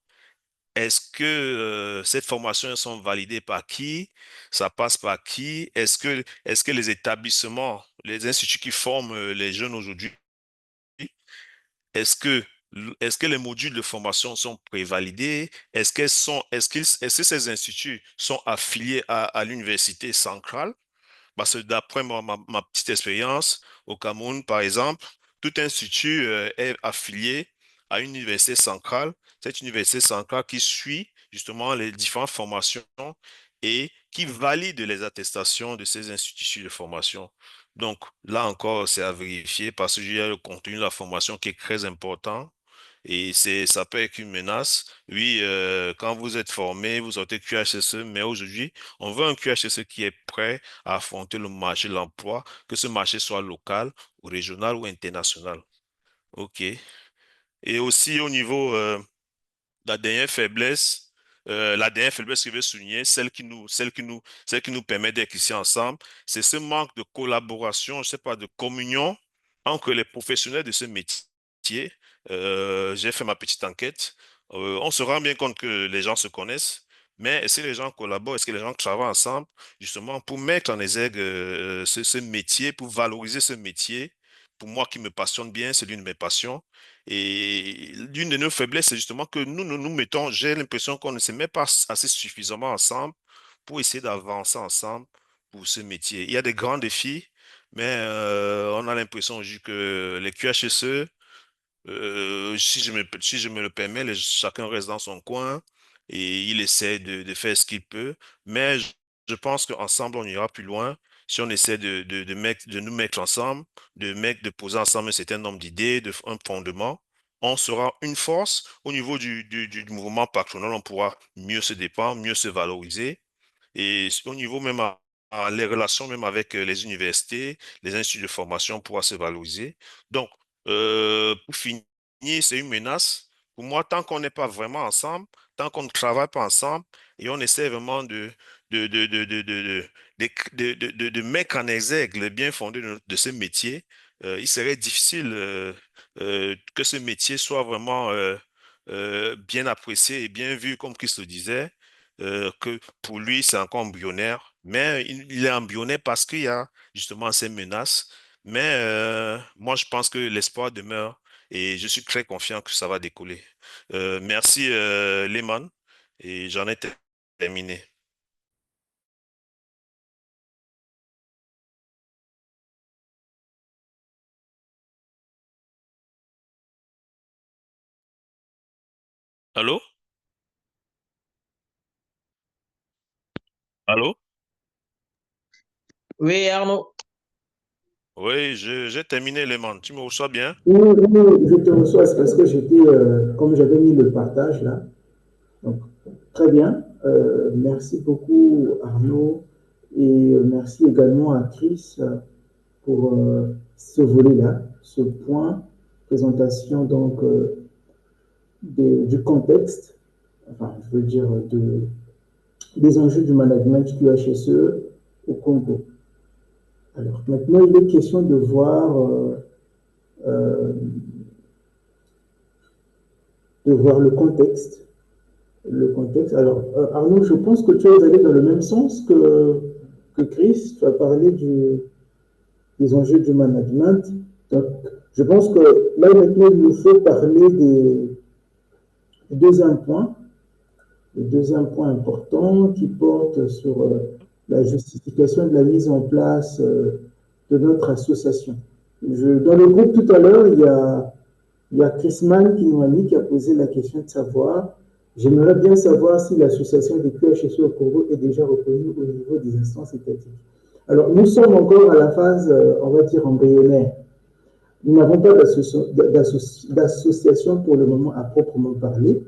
Est-ce que ces formations sont validées par qui? Ça passe par qui? Est-ce que les établissements, les instituts qui forment les jeunes aujourd'hui, est-ce que, est-ce que les modules de formation sont prévalidés? Est-ce que ces instituts sont affiliés à l'université centrale? Parce que d'après ma petite expérience au Cameroun, par exemple, tout institut est affilié à une université centrale. Cette université centrale qui suit justement les différentes formations et qui valide les attestations de ces instituts de formation. Donc là encore, c'est à vérifier parce qu'il y a le contenu de la formation qui est très important. Et ça peut être une menace. Oui, quand vous êtes formé, vous sortez QHSE, mais aujourd'hui, on veut un QHSE qui est prêt à affronter le marché de l'emploi, que ce marché soit local, ou régional ou international. OK. Et aussi au niveau la la dernière faiblesse que je veux souligner, celle qui nous permet d'être ici ensemble, c'est ce manque de collaboration, je ne sais pas, de communion entre les professionnels de ce métier. J'ai fait ma petite enquête. On se rend bien compte que les gens se connaissent, mais est-ce que les gens collaborent, est-ce que les gens travaillent ensemble, justement, pour mettre en exergue ce métier, pour valoriser ce métier? Pour moi qui me passionne bien, c'est l'une de mes passions. Et l'une de nos faiblesses, c'est justement que nous mettons, j'ai l'impression qu'on ne se met pas assez suffisamment ensemble pour essayer d'avancer ensemble pour ce métier. Il y a des grands défis, mais on a l'impression aujourd'hui que les QHSE, si je me le permets, chacun reste dans son coin et il essaie de faire ce qu'il peut. Mais je pense qu'ensemble, on ira plus loin si on essaie de nous mettre ensemble, de poser ensemble un certain nombre d'idées, un fondement. On sera une force au niveau du mouvement patronal. On pourra mieux se défendre, mieux se valoriser. Et au niveau même les relations même avec les universités, les instituts de formation pourra se valoriser. Donc, pour finir, c'est une menace. Pour moi, tant qu'on n'est pas vraiment ensemble, tant qu'on ne travaille pas ensemble et on essaie vraiment de, de, de, de, de, de mettre en exergue le bien fondé de ce métier, il serait difficile que ce métier soit vraiment bien apprécié et bien vu, comme Christ le disait, que pour lui, c'est encore embryonnaire. Mais il est embryonnaire parce qu'il y a justement ces menaces. Mais moi, je pense que l'espoir demeure et je suis très confiant que ça va décoller. Merci, Lehman, et j'en ai terminé. Allô? Allô? Oui, Arnaud. Oui, j'ai terminé, Lehman. Tu me reçois bien? Oui, je te reçois, c'est parce que j'étais, comme j'avais mis le partage là. Donc, très bien. Merci beaucoup, Arnaud. Et merci également à Chris pour ce volet-là, ce point, présentation donc du contexte, enfin, je veux dire, des enjeux du management QHSE au Congo. Alors, maintenant, il est question de voir, le contexte. Le contexte. Alors, Arnaud, je pense que tu es allé dans le même sens que Chris. Tu as parlé des enjeux du management. Donc, je pense que là, maintenant, il nous faut parler du deuxième point. Le deuxième point important qui porte sur la justification de la mise en place de notre association. Dans le groupe tout à l'heure, il y a Chris Mann qui a posé la question de savoir, j'aimerais bien savoir si l'association des QHSE au Congo est déjà reconnue au niveau des instances étatiques. Alors, nous sommes encore à la phase, on va dire, embryonnaire. Nous n'avons pas d'association pour le moment à proprement parler.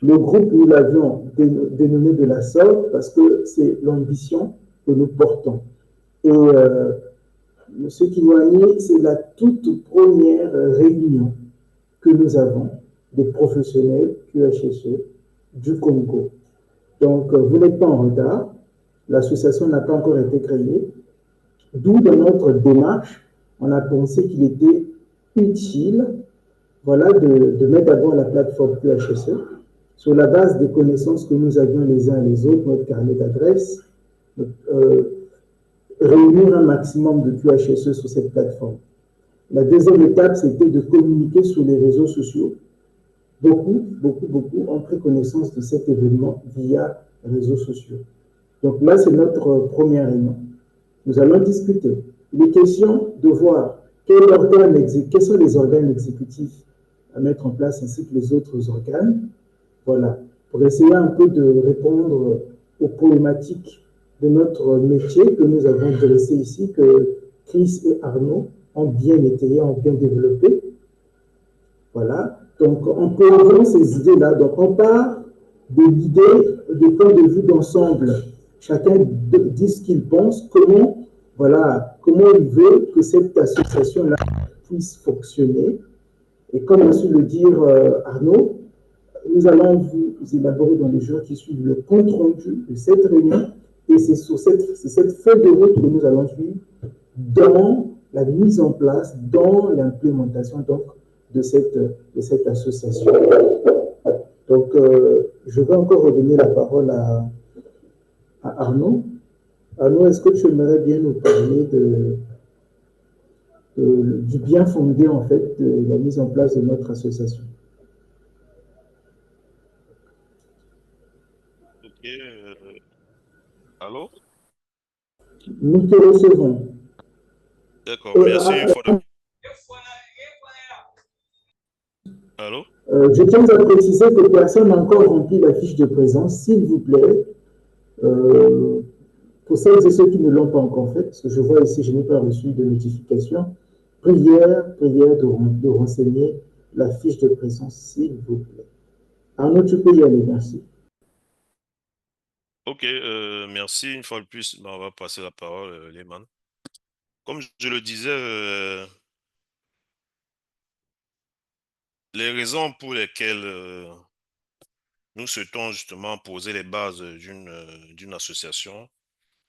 Le groupe, nous l'avions dénommé de la sorte parce que c'est l'ambition que nous portons. Et M. Kiwani, c'est la toute première réunion que nous avons des professionnels QHSE du Congo. Donc, vous n'êtes pas en retard. L'association n'a pas encore été créée. D'où, dans notre démarche, on a pensé qu'il était utile, voilà, de mettre à bord la plateforme QHSE sur la base des connaissances que nous avions les uns et les autres, notre carnet d'adresses, réunir un maximum de QHSE sur cette plateforme. La deuxième étape, c'était de communiquer sur les réseaux sociaux. Beaucoup ont pris connaissance de cet événement via les réseaux sociaux. Donc là, c'est notre première réunion. Nous allons discuter. Il est question de voir quels sont les organes exécutifs à mettre en place ainsi que les autres organes. Voilà, pour essayer un peu de répondre aux problématiques de notre métier que nous avons dressé ici, que Chris et Arnaud ont bien étayé, ont bien développé. Voilà, donc en posant ces idées-là, donc on part de l'idée, des points de vue d'ensemble. Chacun dit ce qu'il pense, comment il veut que cette association-là puisse fonctionner. Et comme a su le dire Arnaud, nous allons vous élaborer dans les jours qui suivent le compte rendu de cette réunion et c'est cette feuille de route que nous allons suivre dans la mise en place, dans l'implémentation de cette association. Donc, je vais encore redonner la parole à Arnaud. Arnaud, est-ce que tu aimerais bien nous parler du bien fondé, en fait, de la mise en place de notre association? Ok. Allô? Nous te recevons. D'accord, merci une fois de... Allô? Je tiens à préciser que personne n'a encore rempli la fiche de présence, s'il vous plaît. Pour celles et ceux qui ne l'ont pas encore fait, parce que je vois ici, je n'ai pas reçu de notification, prière de renseigner la fiche de présence, s'il vous plaît. Arnaud, tu peux y aller, merci. Ok, merci une fois de plus. On va passer la parole, Lehman. Comme je le disais, les raisons pour lesquelles nous souhaitons justement poser les bases d'une association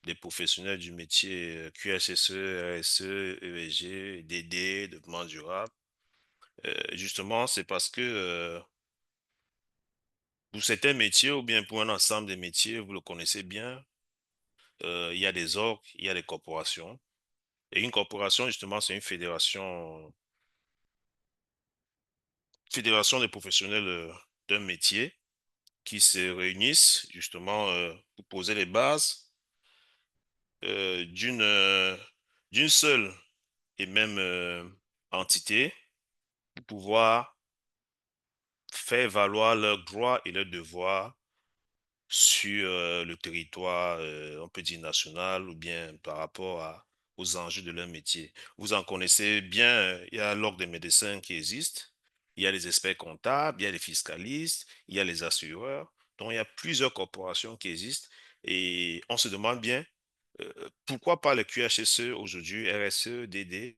des professionnels du métier QSSE, RSE, ESG, DD, développement durable. Justement, c'est parce que pour certains métiers ou bien pour un ensemble de métiers, vous le connaissez bien, il y a des orgues, il y a des corporations. Et une corporation, justement, c'est une fédération des professionnels d'un métier qui se réunissent justement pour poser les bases d'une seule et même entité pour pouvoir faire valoir leurs droits et leurs devoirs sur le territoire, on peut dire national, ou bien par rapport aux enjeux de leur métier. Vous en connaissez bien, il y a l'ordre des médecins qui existe, il y a les experts comptables, il y a les fiscalistes, il y a les assureurs. Donc, il y a plusieurs corporations qui existent et on se demande bien pourquoi pas le QHSE aujourd'hui, RSE, DD.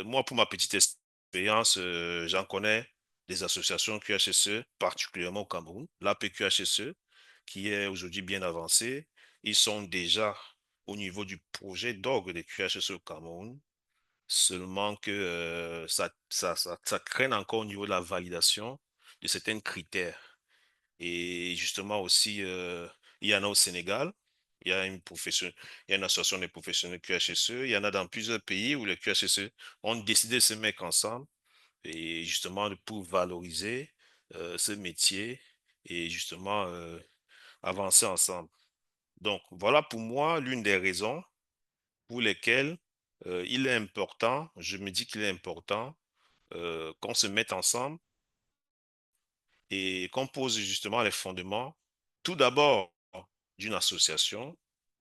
Moi, pour ma petite expérience, j'en connais des associations QHSE, particulièrement au Cameroun, l'APQHSE, qui est aujourd'hui bien avancée. Ils sont déjà au niveau du projet d'orgue des QHSE au Cameroun, seulement que ça traîne encore au niveau de la validation de certains critères. Et justement aussi, il y en a au Sénégal. Il y a il y a une association des professionnels QHSE. Il y en a dans plusieurs pays où les QHSE ont décidé de se mettre ensemble et justement pour valoriser ce métier et justement avancer ensemble. Donc, voilà pour moi l'une des raisons pour lesquelles il est important, je me dis qu'il est important qu'on se mette ensemble et qu'on pose justement les fondements, tout d'abord d'une association,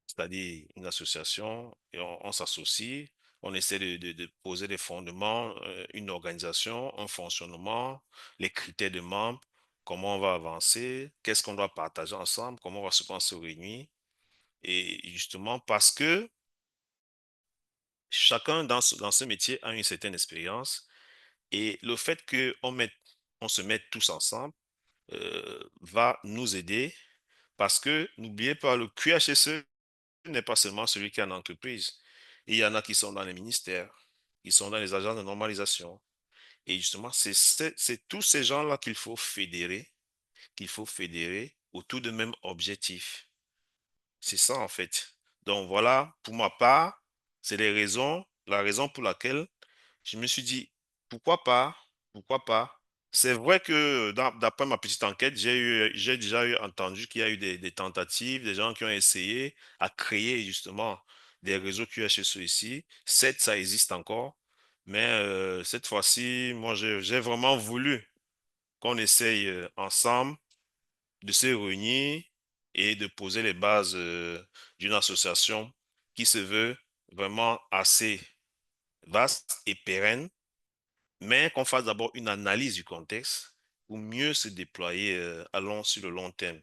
c'est-à-dire une association, et on s'associe, on essaie de poser les fondements, une organisation, un fonctionnement, les critères de membres, comment on va avancer, qu'est-ce qu'on doit partager ensemble, comment on va se réunir. Et justement parce que chacun dans ce métier a une certaine expérience et le fait qu'on se mette tous ensemble, va nous aider parce que n'oubliez pas, le QHSE n'est pas seulement celui qui est en entreprise. Il y en a qui sont dans les ministères, qui sont dans les agences de normalisation. Et justement, c'est tous ces gens-là qu'il faut fédérer autour de même objectif. C'est ça en fait. Donc voilà, pour ma part, c'est la raison pour laquelle je me suis dit, pourquoi pas, pourquoi pas. C'est vrai que d'après ma petite enquête, j'ai déjà entendu qu'il y a eu des tentatives, des gens qui ont essayé à créer justement des réseaux QHSE ici. Certes, ça existe encore, mais cette fois-ci, moi, j'ai vraiment voulu qu'on essaye ensemble de se réunir et de poser les bases d'une association qui se veut vraiment assez vaste et pérenne, mais qu'on fasse d'abord une analyse du contexte pour mieux se déployer sur le long terme.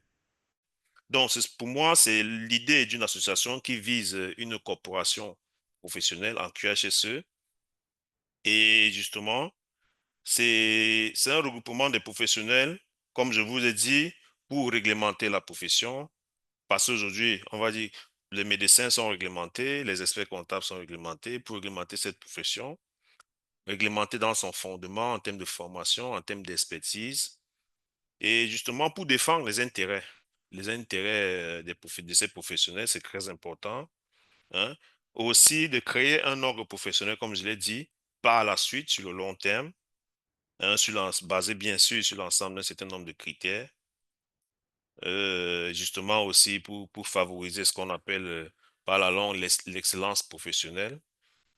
Donc, pour moi, c'est l'idée d'une association qui vise une corporation professionnelle en QHSE. Et justement, c'est un regroupement des professionnels, comme je vous ai dit, pour réglementer la profession. Parce qu'aujourd'hui, on va dire, les médecins sont réglementés, les experts comptables sont réglementés pour réglementer cette profession, réglementer dans son fondement en termes de formation, en termes d'expertise, et justement pour défendre les intérêts de ces professionnels, c'est très important, hein. Aussi de créer un ordre professionnel, comme je l'ai dit, par la suite, sur le long terme, hein, basé bien sûr sur l'ensemble d'un certain nombre de critères, justement aussi pour favoriser ce qu'on appelle par la langue l'excellence professionnelle,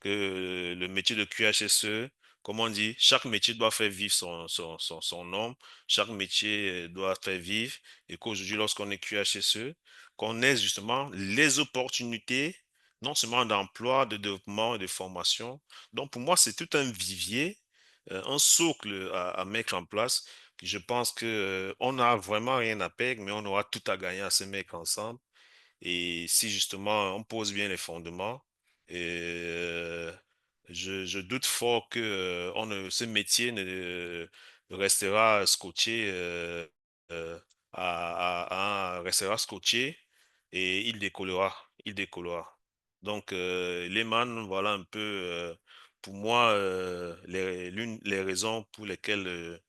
que le métier de QHSE, comme on dit, chaque métier doit faire vivre son nom, chaque métier doit faire vivre, et qu'aujourd'hui, lorsqu'on est QHSE, qu'on ait justement les opportunités, non seulement d'emploi, de développement et de formation. Donc, pour moi, c'est tout un vivier, un socle à mettre en place. Je pense qu'on n'a vraiment rien à perdre, mais on aura tout à gagner à se mettre ensemble. Et si justement on pose bien les fondements, et je doute fort que ce métier ne restera scotché, euh, restera scotché et il décollera. Donc Lehman, voilà un peu pour moi les raisons pour lesquelles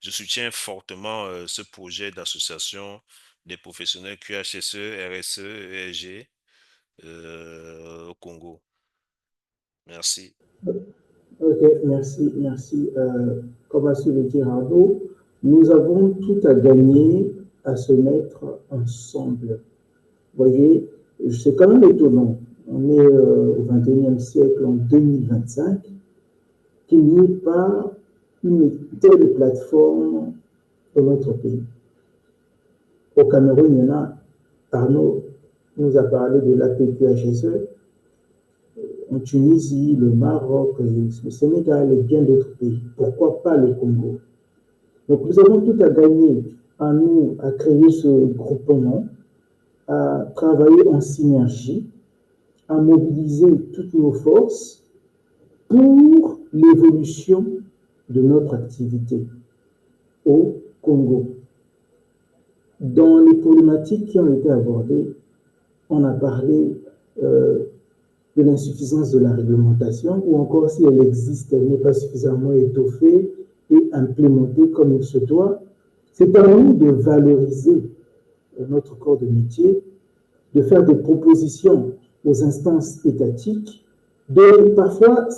je soutiens fortement ce projet d'association des professionnels QHSE, RSE, ESG au Congo. Merci. Ok, merci, merci. Comme a su le dire Arnaud, nous avons tout à gagner à se mettre ensemble. Vous voyez, c'est quand même étonnant. On est au XXIe siècle, en 2025, qu'il n'y ait pas une telle plateforme dans notre pays. Au Cameroun, il y en a. Arnaud nous a parlé de l'APQHSE. En Tunisie, le Maroc, le Sénégal et bien d'autres pays. Pourquoi pas le Congo? Donc nous avons tout à gagner à nous, à créer ce groupement, à travailler en synergie, à mobiliser toutes nos forces pour l'évolution de notre activité au Congo. Dans les problématiques qui ont été abordées, on a parlé de l'insuffisance de la réglementation, ou encore si elle existe, elle n'est pas suffisamment étoffée et implémentée comme il se doit. C'est à nous de valoriser notre corps de métier, de faire des propositions aux instances étatiques, parfois,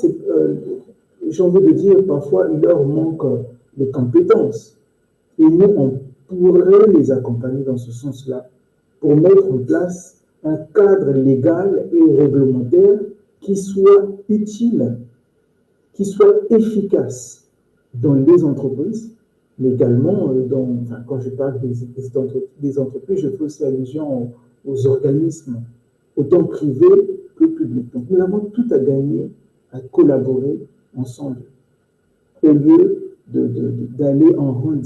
j'ai envie de dire, parfois il leur manque de compétences. Et nous, on pourrait les accompagner dans ce sens-là pour mettre en place un cadre légal et réglementaire qui soit utile, qui soit efficace dans les entreprises, mais également quand je parle des entreprises, je fais aussi allusion aux organismes, autant privés que publics. Donc nous avons tout à gagner à collaborer ensemble, au lieu d'aller en rang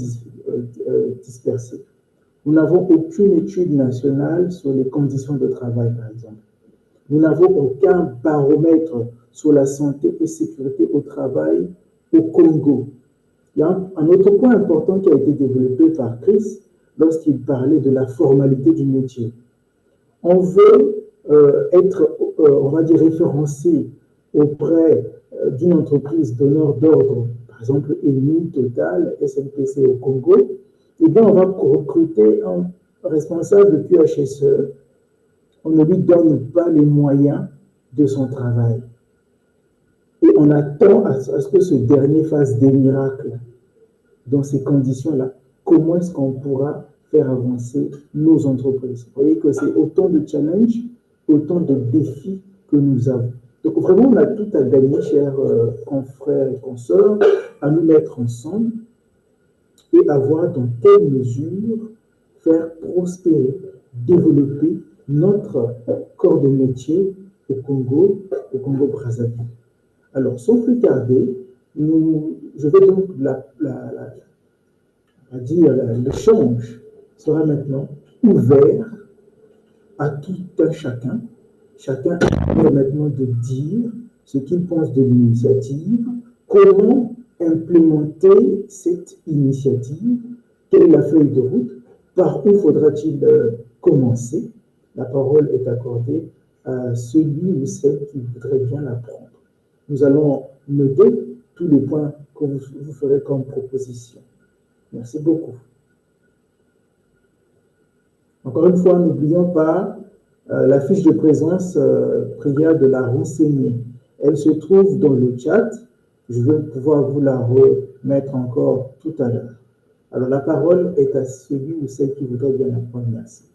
dispersé. Nous n'avons aucune étude nationale sur les conditions de travail, par exemple. Nous n'avons aucun baromètre sur la santé et sécurité au travail au Congo. Il y a un autre point important qui a été développé par Chris lorsqu'il parlait de la formalité du métier. On veut être, on va dire, référencé auprès d'une entreprise donneur d'ordre, par exemple ENI, Total, SNPC au Congo, et bien on va recruter un responsable de QHSE. On ne lui donne pas les moyens de son travail. Et on attend à ce que ce dernier fasse des miracles. Dans ces conditions-là, comment est-ce qu'on pourra faire avancer nos entreprises? Vous voyez que c'est autant de challenges, autant de défis que nous avons. Donc vraiment, on a tout à gagner, chers confrères et consoeurs, à nous mettre ensemble et à voir dans quelle mesure faire prospérer, développer notre corps de métier au Congo-Brazzaville. Alors, sans plus tarder, je vais donc l'échange sera maintenant ouvert à tout un chacun. Chacun est maintenant de dire ce qu'il pense de l'initiative, comment implémenter cette initiative, quelle est la feuille de route, par où faudra-t-il commencer. La parole est accordée à celui ou celle qui voudrait bien la prendre. Nous allons noter tous les points que vous ferez comme proposition. Merci beaucoup. Encore une fois, n'oublions pas la fiche de présence, prière de la renseigner. Elle se trouve dans le chat. Je vais pouvoir vous la remettre encore tout à l'heure. Alors, la parole est à celui ou celle qui voudrait bien la prendre. Merci.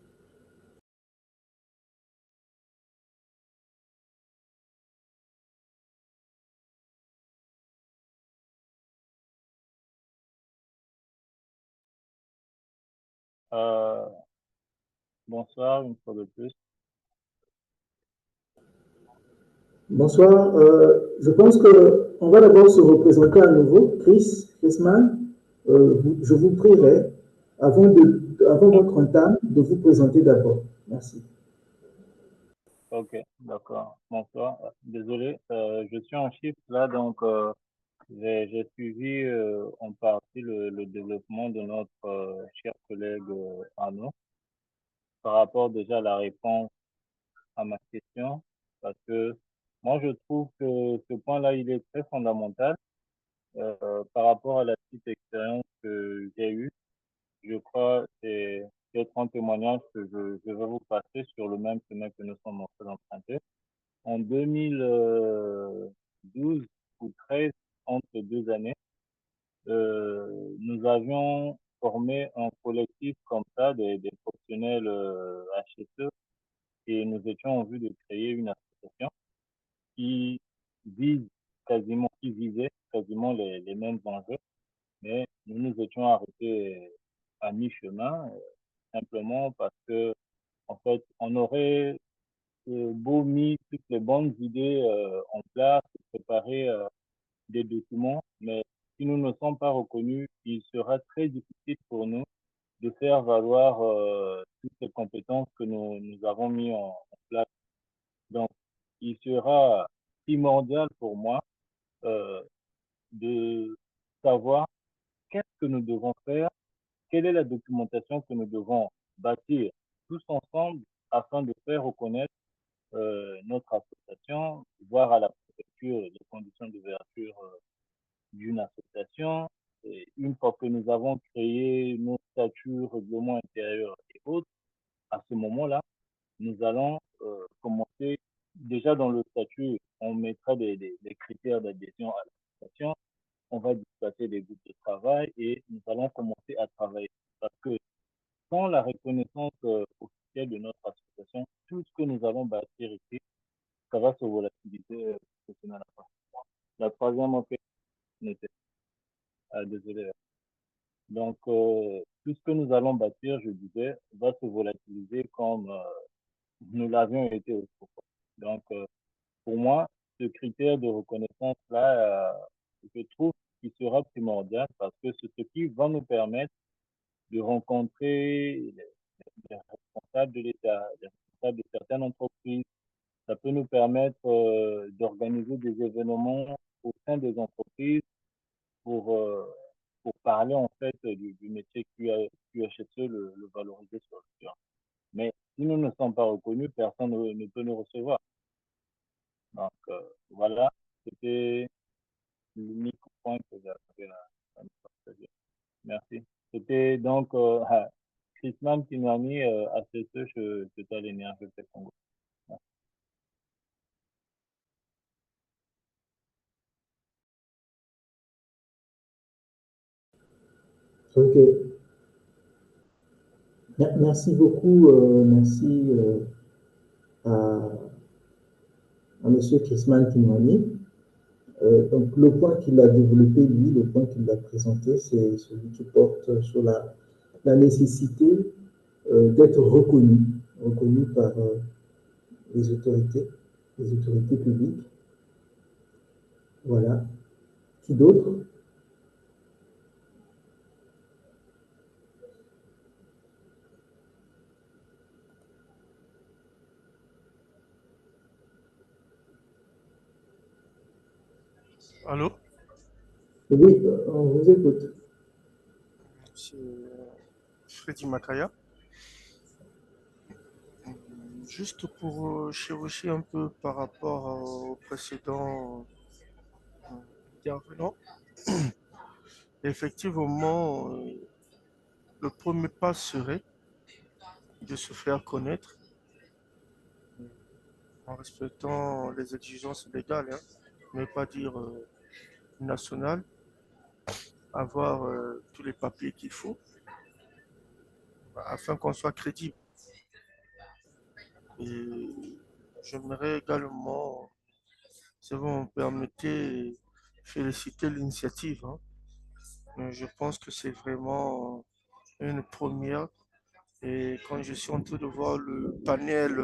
Bonsoir, une fois de plus. Bonsoir. Je pense qu'on va d'abord se représenter à nouveau. Chrisman, je vous prierai, avant votre entame, de vous présenter d'abord. Merci. Ok, d'accord. Bonsoir. Désolé, je suis en chiffre là, donc j'ai suivi en partie le développement de notre cher collègue Arnaud par rapport déjà à la réponse à ma question, parce que moi je trouve que ce point-là, il est très fondamental par rapport à la petite expérience que j'ai eue. Je crois que c'est un témoignage que je vais vous passer sur le même chemin que nous sommes en train d'emprunter. En 2012 ou 13, entre 2 années, nous avions formé un collectif comme ça, des professionnels HSE, et nous étions en vue de créer une association qui visait quasiment les mêmes enjeux, mais nous nous étions arrêtés à mi-chemin, simplement parce que, en fait, on aurait beau mis toutes les bonnes idées en place, préparer des documents, mais si nous ne sommes pas reconnus, il sera très difficile pour nous de faire valoir toutes les compétences que nous avons mis en place. Donc, il sera primordial pour moi de savoir qu'est-ce que nous devons faire, quelle est la documentation que nous devons bâtir tous ensemble afin de faire reconnaître notre association, voir à la préfecture les conditions d'ouverture d'une association. Et une fois que nous avons créé nos statuts, règlements intérieurs et autres, à ce moment-là, nous allons commencer, déjà dans le statut, on mettra des critères d'adhésion à l'association, on va discuter des groupes de travail et nous allons commencer à travailler. Parce que sans la reconnaissance officielle de notre association, tout ce que nous allons bâtir ici, ça va se volatiliser professionnellement. La troisième option n'était désolé. Donc, tout ce que nous allons bâtir, je disais, va se volatiliser comme nous l'avions été autrefois. Donc, pour moi, ce critère de reconnaissance-là, je trouve qu'il sera primordial parce que c'est ce qui va nous permettre de rencontrer les responsables de l'État, les responsables de certaines entreprises. Ça peut nous permettre d'organiser des événements au sein des entreprises pour parler en fait du métier QHSE, le valoriser sur le terrain. Mais si nous ne sommes pas reconnus, personne ne peut nous recevoir. Donc voilà, c'était l'unique point que j'avais à nous partager. Merci. C'était donc Chrisman Kinwani, ACSE, je t'ai un peu fait Congo. Ok. Merci beaucoup. Merci à M. Chrisman Kinwani. Donc, le point qu'il a développé, lui, le point qu'il a présenté, c'est celui qui porte sur la nécessité d'être reconnu par les autorités publiques. Voilà. Qui d'autre? Allô? Oui, on vous écoute. C'est Freddy Makaya. Juste pour chevaucher un peu par rapport au précédent intervenant, effectivement, le premier pas serait de se faire connaître en respectant les exigences légales, hein, mais pas dire nationales, avoir tous les papiers qu'il faut afin qu'on soit crédible. Et j'aimerais également, si vous me permettez, féliciter l'initiative, hein. Je pense que c'est vraiment une première. Et quand je suis en train de voir le panel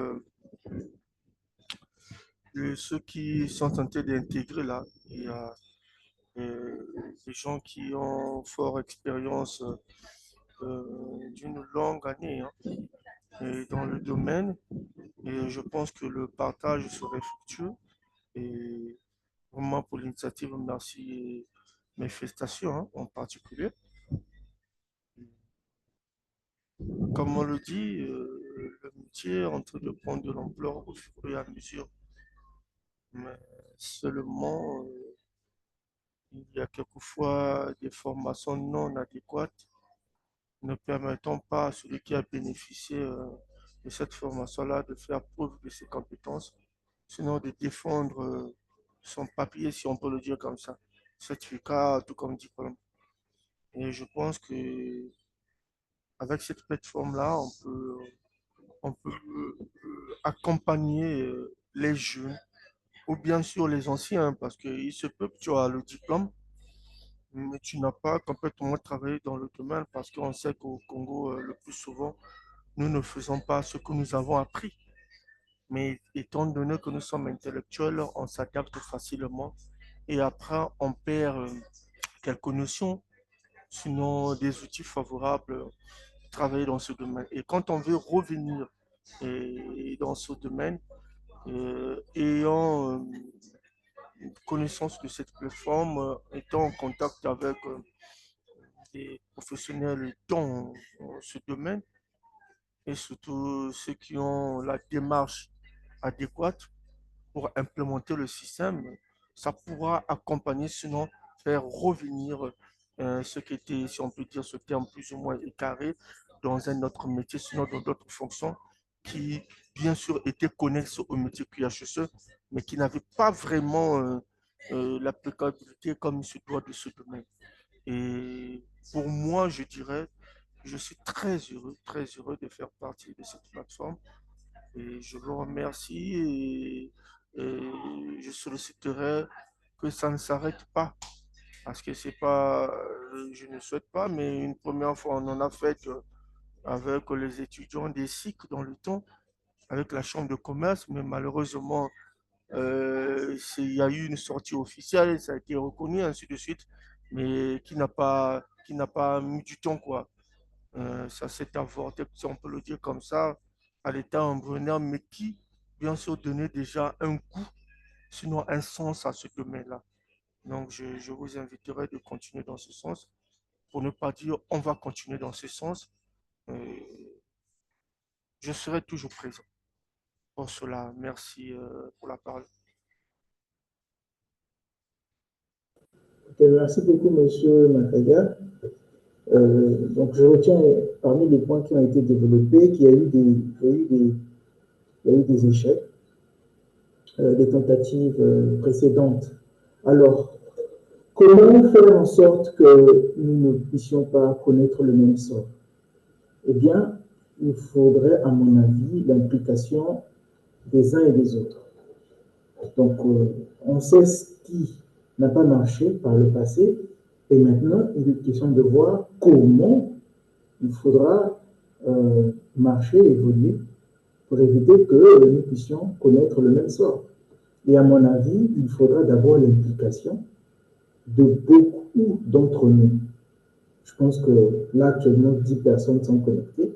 de ceux qui sont en train d'intégrer là, il y a des gens qui ont fort expérience d'une longue année, hein, et dans le domaine. Et je pense que le partage serait fructueux. Et vraiment pour l'initiative, merci et mes félicitations, hein, en particulier. Comme on le dit, le métier est en train de prendre de l'ampleur au fur et à mesure. Mais seulement, il y a quelquefois des formations non adéquates ne permettant pas à celui qui a bénéficié de cette formation-là de faire preuve de ses compétences, sinon de défendre son papier, si on peut le dire comme ça, certificat, tout comme diplôme. Et je pense que avec cette plateforme-là, on peut accompagner les jeunes ou bien sûr les anciens, parce qu'il se peut que tu as le diplôme, mais tu n'as pas complètement travaillé dans le domaine parce qu'on sait qu'au Congo, le plus souvent, nous ne faisons pas ce que nous avons appris. Mais étant donné que nous sommes intellectuels, on s'adapte facilement et après, on perd quelques notions, sinon des outils favorables pour travailler dans ce domaine. Et quand on veut revenir dans ce domaine, ayant connaissance de cette plateforme, étant en contact avec des professionnels dans ce domaine et surtout ceux qui ont la démarche adéquate pour implémenter le système, ça pourra accompagner, sinon faire revenir ce qui était, si on peut dire ce terme, plus ou moins écaré dans un autre métier, sinon dans d'autres fonctions qui, bien sûr, étaient connexes au métier QHSE, mais qui n'avaient pas vraiment l'applicabilité comme il se doit de ce domaine. Et pour moi, je dirais, je suis très heureux de faire partie de cette plateforme. Et je vous remercie et je solliciterai que ça ne s'arrête pas. Parce que c'est pas, je ne souhaite pas, mais une première fois, on en a fait avec les étudiants des cycles dans le temps, avec la chambre de commerce, mais malheureusement, il y a eu une sortie officielle, ça a été reconnu, ainsi de suite, mais qui n'a pas mis du temps, quoi. Ça s'est avorté, si on peut le dire comme ça, à l'état embryonnaire, mais qui, bien sûr, donnait déjà un goût, sinon un sens à ce domaine-là. Donc, je vous inviterai de continuer dans ce sens. pour ne pas dire on va continuer dans ce sens, je serai toujours présent. Pour cela, merci pour la parole. Merci beaucoup, Monsieur Makaya. Donc, je retiens parmi les points qui ont été développés qu'il y a eu des échecs, des tentatives précédentes. Alors, comment faire en sorte que nous ne puissions pas connaître le même sort? Eh bien, il faudrait, à mon avis, l'implication des uns et des autres. Donc, on sait ce qui n'a pas marché par le passé, et maintenant, il est question de voir comment il faudra marcher, évoluer, pour éviter que nous puissions connaître le même sort. Et à mon avis, il faudra d'abord l'implication de beaucoup d'entre nous. Je pense que là, actuellement, 10 personnes sont connectées.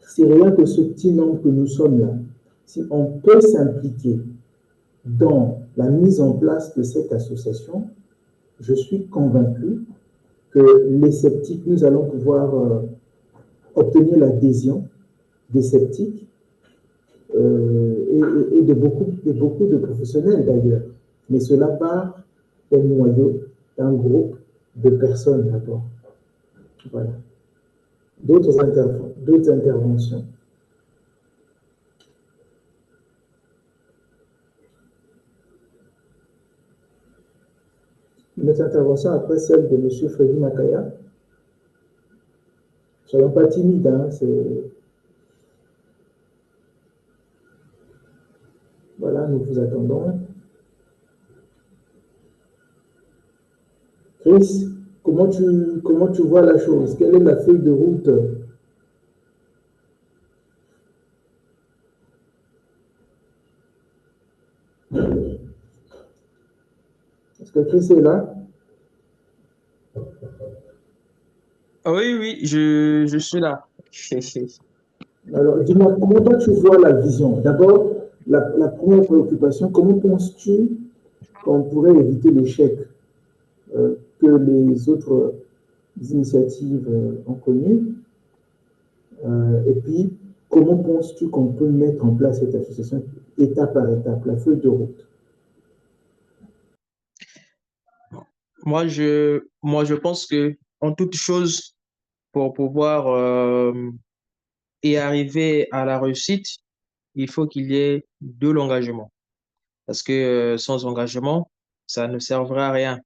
C'est rien que ce petit nombre que nous sommes là. Si on peut s'impliquer dans la mise en place de cette association, je suis convaincu que les sceptiques, nous allons pouvoir obtenir l'adhésion des sceptiques et de beaucoup de professionnels d'ailleurs. Mais cela part d'un noyau, d'un groupe de personnes d'abord. Voilà. D'autres interventions. Notre intervention après celle de M. Freddy Makaya. Soyons pas timides, hein, voilà, nous vous attendons. Chris, comment tu vois la chose? Quelle est la feuille de route? Est-ce que Chris est là? Oui, oui, je suis là. Alors, dis-moi, comment toi tu vois la vision? D'abord, la première préoccupation, comment penses-tu qu'on pourrait éviter l'échec que les autres initiatives ont connu? Et puis, comment penses-tu qu'on peut mettre en place cette association étape par étape, la feuille de route? Moi, je pense que en toute chose, pour pouvoir y arriver à la réussite, il faut qu'il y ait de l'engagement. Parce que sans engagement, ça ne servira à rien.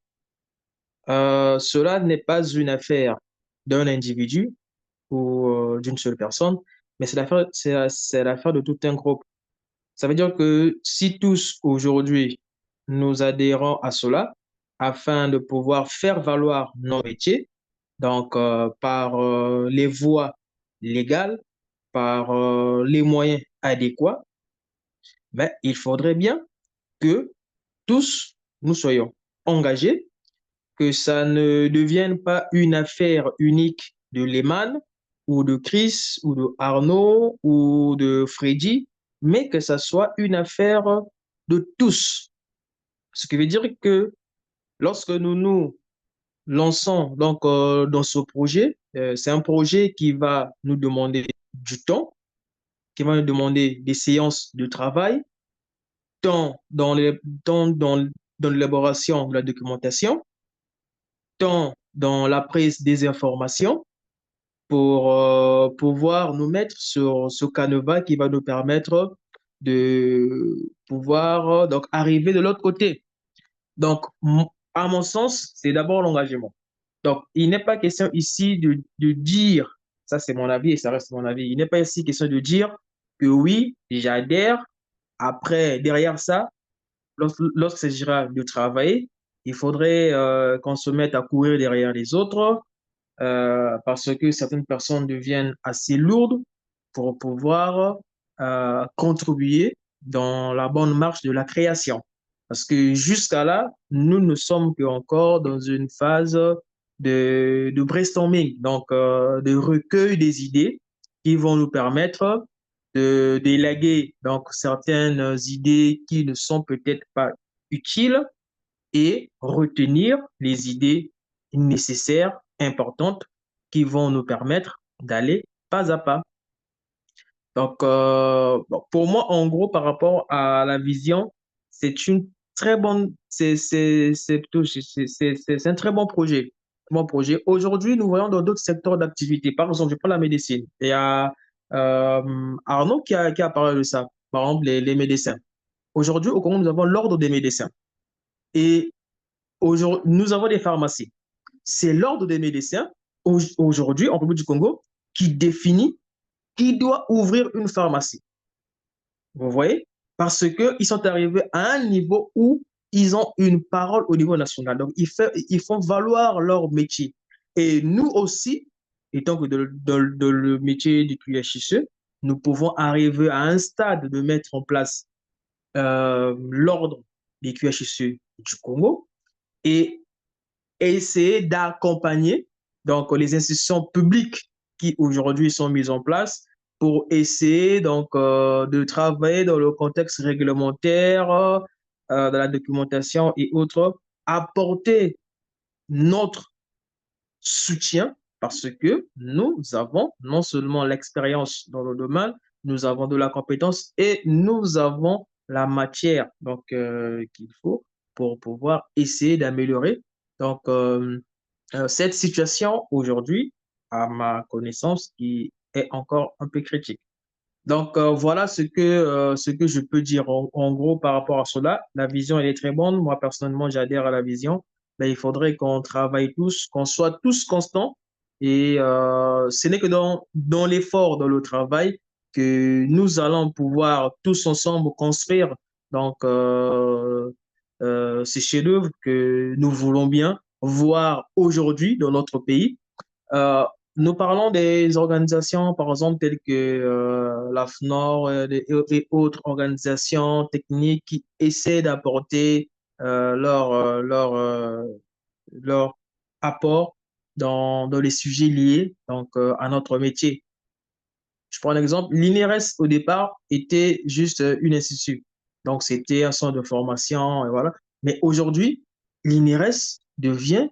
Cela n'est pas une affaire d'un individu ou d'une seule personne, mais c'est l'affaire de tout un groupe. Ça veut dire que si tous aujourd'hui nous adhérons à cela, afin de pouvoir faire valoir nos métiers, donc par les voies légales, par les moyens adéquats, ben, il faudrait bien que tous nous soyons engagés, que ça ne devienne pas une affaire unique de Lehman ou de Chris ou de Arnaud ou de Freddy, mais que ça soit une affaire de tous. Ce qui veut dire que lorsque nous nous lançons donc dans ce projet, c'est un projet qui va nous demander du temps, qui va nous demander des séances de travail, tant dans l'élaboration de la documentation, tant dans la prise des informations pour pouvoir nous mettre sur ce canevas qui va nous permettre de pouvoir donc arriver de l'autre côté. Donc, à mon sens, c'est d'abord l'engagement. Donc, il n'est pas question ici de dire, ça c'est mon avis et ça reste mon avis, il n'est pas ici question de dire que oui, j'adhère. Après, derrière ça, lorsqu'il s'agira de travailler, il faudrait qu'on se mette à courir derrière les autres parce que certaines personnes deviennent assez lourdes pour pouvoir contribuer dans la bonne marche de la création. Parce que jusqu'à là, nous ne sommes encore dans une phase de brainstorming, donc de recueil des idées qui vont nous permettre de d'élaguer donc certaines idées qui ne sont peut-être pas utiles et retenir les idées nécessaires importantes qui vont nous permettre d'aller pas à pas. Donc, bon, pour moi, en gros, par rapport à la vision, c'est une très bonne, c'est un très bon projet. Bon projet. Aujourd'hui, nous voyons dans d'autres secteurs d'activité. Par exemple, je prends la médecine. Il y a Arnaud qui a parlé de ça. Par exemple, les médecins. Aujourd'hui, au Congo, nous avons l'ordre des médecins. Et aujourd'hui, nous avons des pharmacies. C'est l'ordre des médecins, aujourd'hui, en République du Congo, qui définit qui doit ouvrir une pharmacie. Vous voyez? Parce qu'ils sont arrivés à un niveau où ils ont une parole au niveau national. Donc, ils font valoir leur métier. Et nous aussi, étant que dans le métier du QHSE, nous pouvons arriver à un stade de mettre en place l'ordre des QHSE du Congo et essayer d'accompagner donc les institutions publiques qui aujourd'hui sont mises en place pour essayer donc de travailler dans le contexte réglementaire, de la documentation et autres, apporter notre soutien parce que nous avons non seulement l'expérience dans le domaine, nous avons de la compétence et nous avons la matière donc qu'il faut pour pouvoir essayer d'améliorer donc cette situation aujourd'hui, à ma connaissance, qui est encore un peu critique. Donc voilà ce que je peux dire en gros par rapport à cela. La vision, elle est très bonne. Moi, personnellement, j'adhère à la vision. Mais il faudrait qu'on travaille tous, qu'on soit tous constants. Et ce n'est que dans l'effort, dans le travail, que nous allons pouvoir tous ensemble construire donc, ces chefs-d'œuvre que nous voulons bien voir aujourd'hui dans notre pays. Euh, Nous parlons des organisations, par exemple, telles que la FNOR et autres organisations techniques qui essaient d'apporter leur apport dans les sujets liés donc, à notre métier. Je prends un exemple. L'INRS, au départ, était juste une institution. Donc, c'était un centre de formation, et voilà. Mais aujourd'hui, l'INRS devient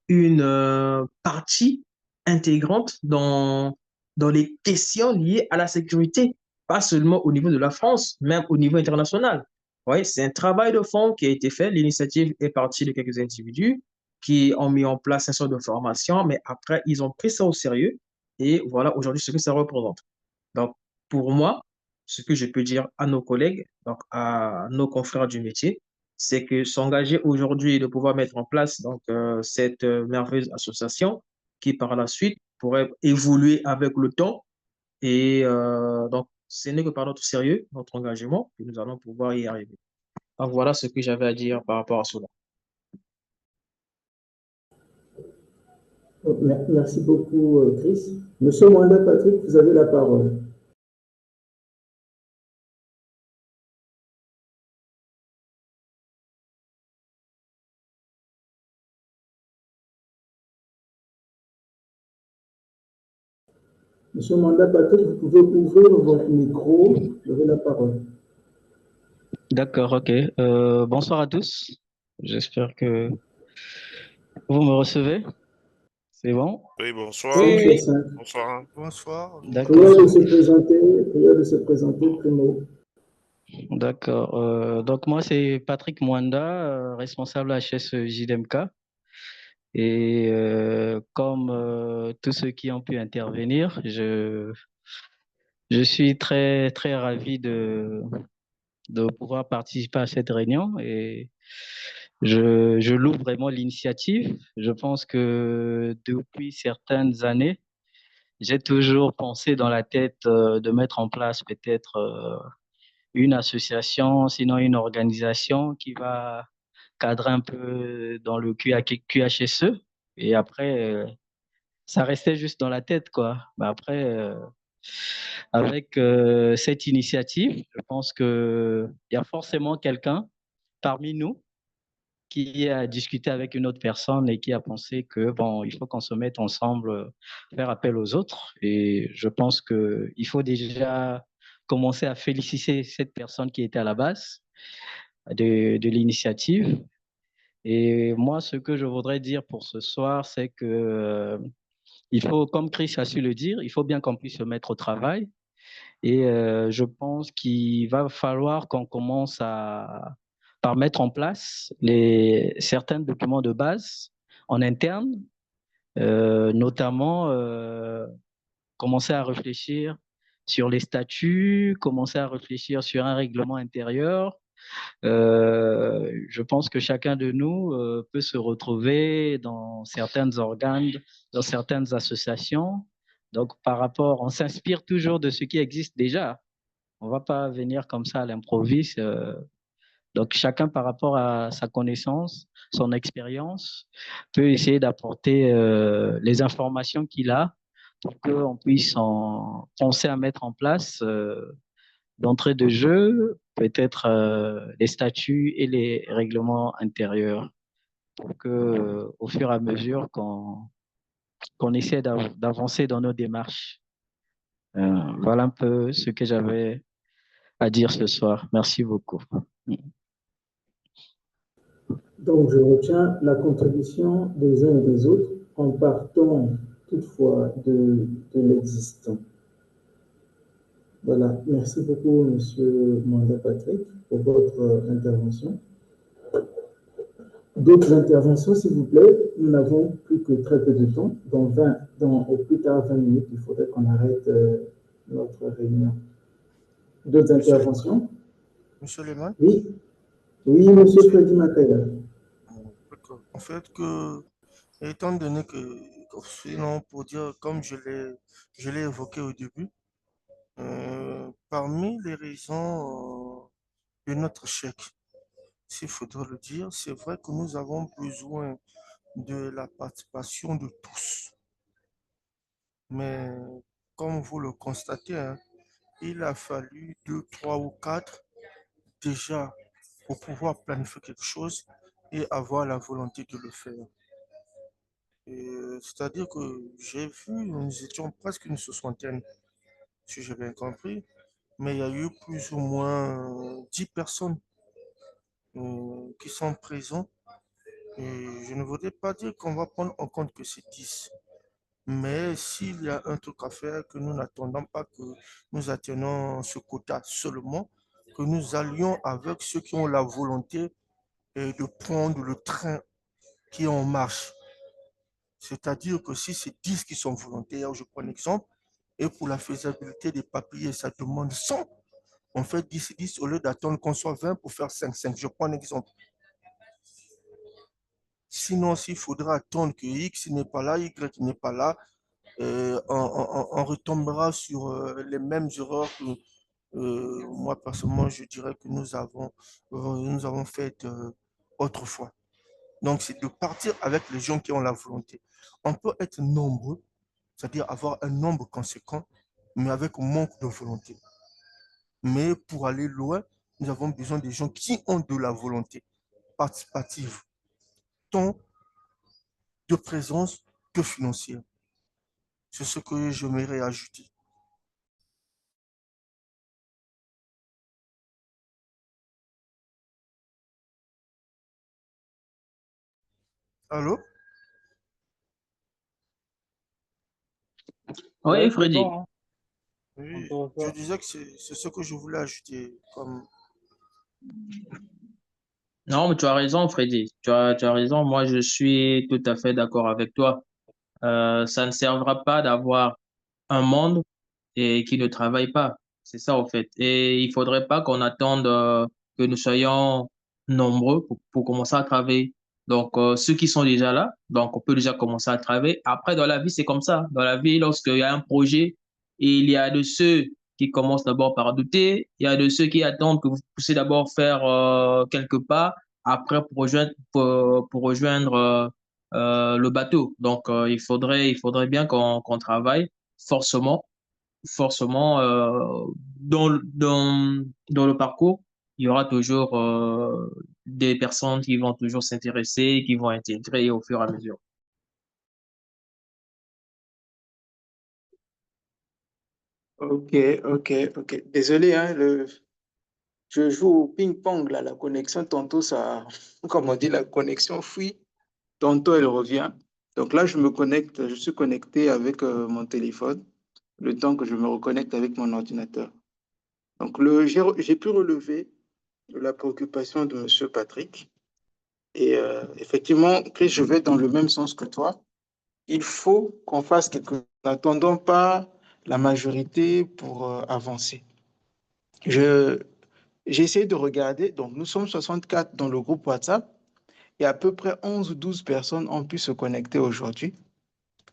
une partie intégrante dans les questions liées à la sécurité, pas seulement au niveau de la France, même au niveau international. Oui, c'est un travail de fond qui a été fait. L'initiative est partie de quelques individus qui ont mis en place un centre de formation, mais après, ils ont pris ça au sérieux. Et voilà aujourd'hui ce que ça représente. Donc, pour moi, ce que je peux dire à nos collègues, donc à nos confrères du métier, c'est que s'engager aujourd'hui de pouvoir mettre en place donc, cette merveilleuse association qui, par la suite, pourrait évoluer avec le temps. Et donc, ce n'est que par notre sérieux, notre engagement, que nous allons pouvoir y arriver. Donc, voilà ce que j'avais à dire par rapport à cela. Merci beaucoup, Chris. Monsieur Mwanda Patrick, vous avez la parole. Monsieur Mwanda Patrick, vous pouvez ouvrir votre micro, vous avez la parole. D'accord, ok. Bonsoir à tous. J'espère que vous me recevez. C'est bon? Oui, bonsoir. Oui. Bonsoir. Bonsoir. D'accord. Prière de se présenter, Primo. D'accord. Donc moi, c'est Patrick Mwanda, responsable HS JDMK. Et comme tous ceux qui ont pu intervenir, je suis très, très ravi de pouvoir participer à cette réunion et je loue vraiment l'initiative. Je pense que depuis certaines années, j'ai toujours pensé dans la tête de mettre en place peut-être une association, sinon une organisation qui va cadrer un peu dans le QHSE. Et après, ça restait juste dans la tête, quoi. Mais après, avec cette initiative, je pense qu'il y a forcément quelqu'un parmi nous qui a discuté avec une autre personne et qui a pensé que, bon, il faut qu'on se mette ensemble, faire appel aux autres. Et je pense qu'il faut déjà commencer à féliciter cette personne qui était à la base de l'initiative. Et moi, ce que je voudrais dire pour ce soir, c'est que il faut, comme Chris a su le dire, il faut bien qu'on puisse se mettre au travail. Et je pense qu'il va falloir qu'on commence par mettre en place certains documents de base en interne, notamment commencer à réfléchir sur les statuts, commencer à réfléchir sur un règlement intérieur. Je pense que chacun de nous peut se retrouver dans certains organes, dans certaines associations. Donc, on s'inspire toujours de ce qui existe déjà. On ne va pas venir comme ça à l'improviste. Donc, chacun, par rapport à sa connaissance, son expérience, peut essayer d'apporter les informations qu'il a pour qu'on puisse penser à mettre en place d'entrée de jeu, peut-être les statuts et les règlements intérieurs pour que, au fur et à mesure qu'on essaie d'avancer dans nos démarches. Voilà un peu ce que j'avais à dire ce soir. Merci beaucoup. Donc, je retiens la contribution des uns et des autres en partant toutefois de l'existant. Voilà, merci beaucoup, Monsieur Mwanda Patrick, pour votre intervention. D'autres interventions, s'il vous plaît. Nous n'avons plus que très peu de temps. Au plus tard 20 minutes, il faudrait qu'on arrête notre réunion. D'autres interventions? Monsieur Lehmann? Oui. Oui, Monsieur Freddy Makaya. En fait, étant donné que, sinon, pour dire, comme je l'ai évoqué au début, parmi les raisons de notre chèque, s'il faudrait le dire, c'est vrai que nous avons besoin de la participation de tous. Mais comme vous le constatez, hein, il a fallu 2, 3 ou 4 déjà pour pouvoir planifier quelque chose et avoir la volonté de le faire. C'est-à-dire que j'ai vu, nous étions presque une soixantaine, si j'ai bien compris, mais il y a eu plus ou moins 10 personnes qui sont présentes. Et je ne voudrais pas dire qu'on va prendre en compte que c'est 10. Mais s'il y a un truc à faire, que nous n'attendons pas que nous atteignons ce quota seulement, que nous allions avec ceux qui ont la volonté de prendre le train qui est en marche. C'est-à-dire que si c'est 10 qui sont volontaires, je prends un exemple, et pour la faisabilité des papiers, ça demande 100, on fait 10 et 10 au lieu d'attendre qu'on soit 20 pour faire 5, 5. Je prends un exemple. Sinon, s'il faudra attendre que X n'est pas là, Y n'est pas là, on retombera sur les mêmes erreurs que moi, personnellement, je dirais que nous avons fait autrefois. Donc, c'est de partir avec les gens qui ont la volonté. On peut être nombreux, c'est-à-dire avoir un nombre conséquent, mais avec manque de volonté. Mais pour aller loin, nous avons besoin des gens qui ont de la volonté participative, tant de présence que financière. C'est ce que j'aimerais ajouter. Allô? Ouais, Oui, c'est Freddy. bon, hein. Oui, je disais que c'est ce que je voulais ajouter. Non, mais tu as raison, Freddy. Tu as raison. Moi, je suis tout à fait d'accord avec toi. Ça ne servira pas d'avoir un monde et qui ne travaille pas. C'est ça, en fait. Et il faudrait pas qu'on attende que nous soyons nombreux pour commencer à travailler. Donc, ceux qui sont déjà là, donc on peut déjà commencer à travailler. Après, dans la vie, c'est comme ça. Dans la vie, lorsqu'il y a un projet, il y a de ceux qui commencent d'abord par douter, il y a de ceux qui attendent que vous puissiez d'abord faire quelques pas, après pour rejoindre le bateau. Donc, il faudrait bien qu'on travaille forcément, dans le parcours, il y aura toujours des personnes qui vont toujours s'intéresser, qui vont intégrer au fur et à mesure. Ok. Désolé, hein, je joue au ping-pong, là, la connexion, tantôt, ça, comme on dit, la connexion fuit, tantôt, elle revient. Donc là, je suis connecté avec mon téléphone, le temps que je me reconnecte avec mon ordinateur. Donc, j'ai pu relever la préoccupation de M. Patrick. Et effectivement, Chris, je vais dans le même sens que toi. Il faut qu'on fasse quelque chose. N'attendons pas la majorité pour avancer. J'ai essayé de regarder, donc nous sommes 64 dans le groupe WhatsApp et à peu près 11 ou 12 personnes ont pu se connecter aujourd'hui,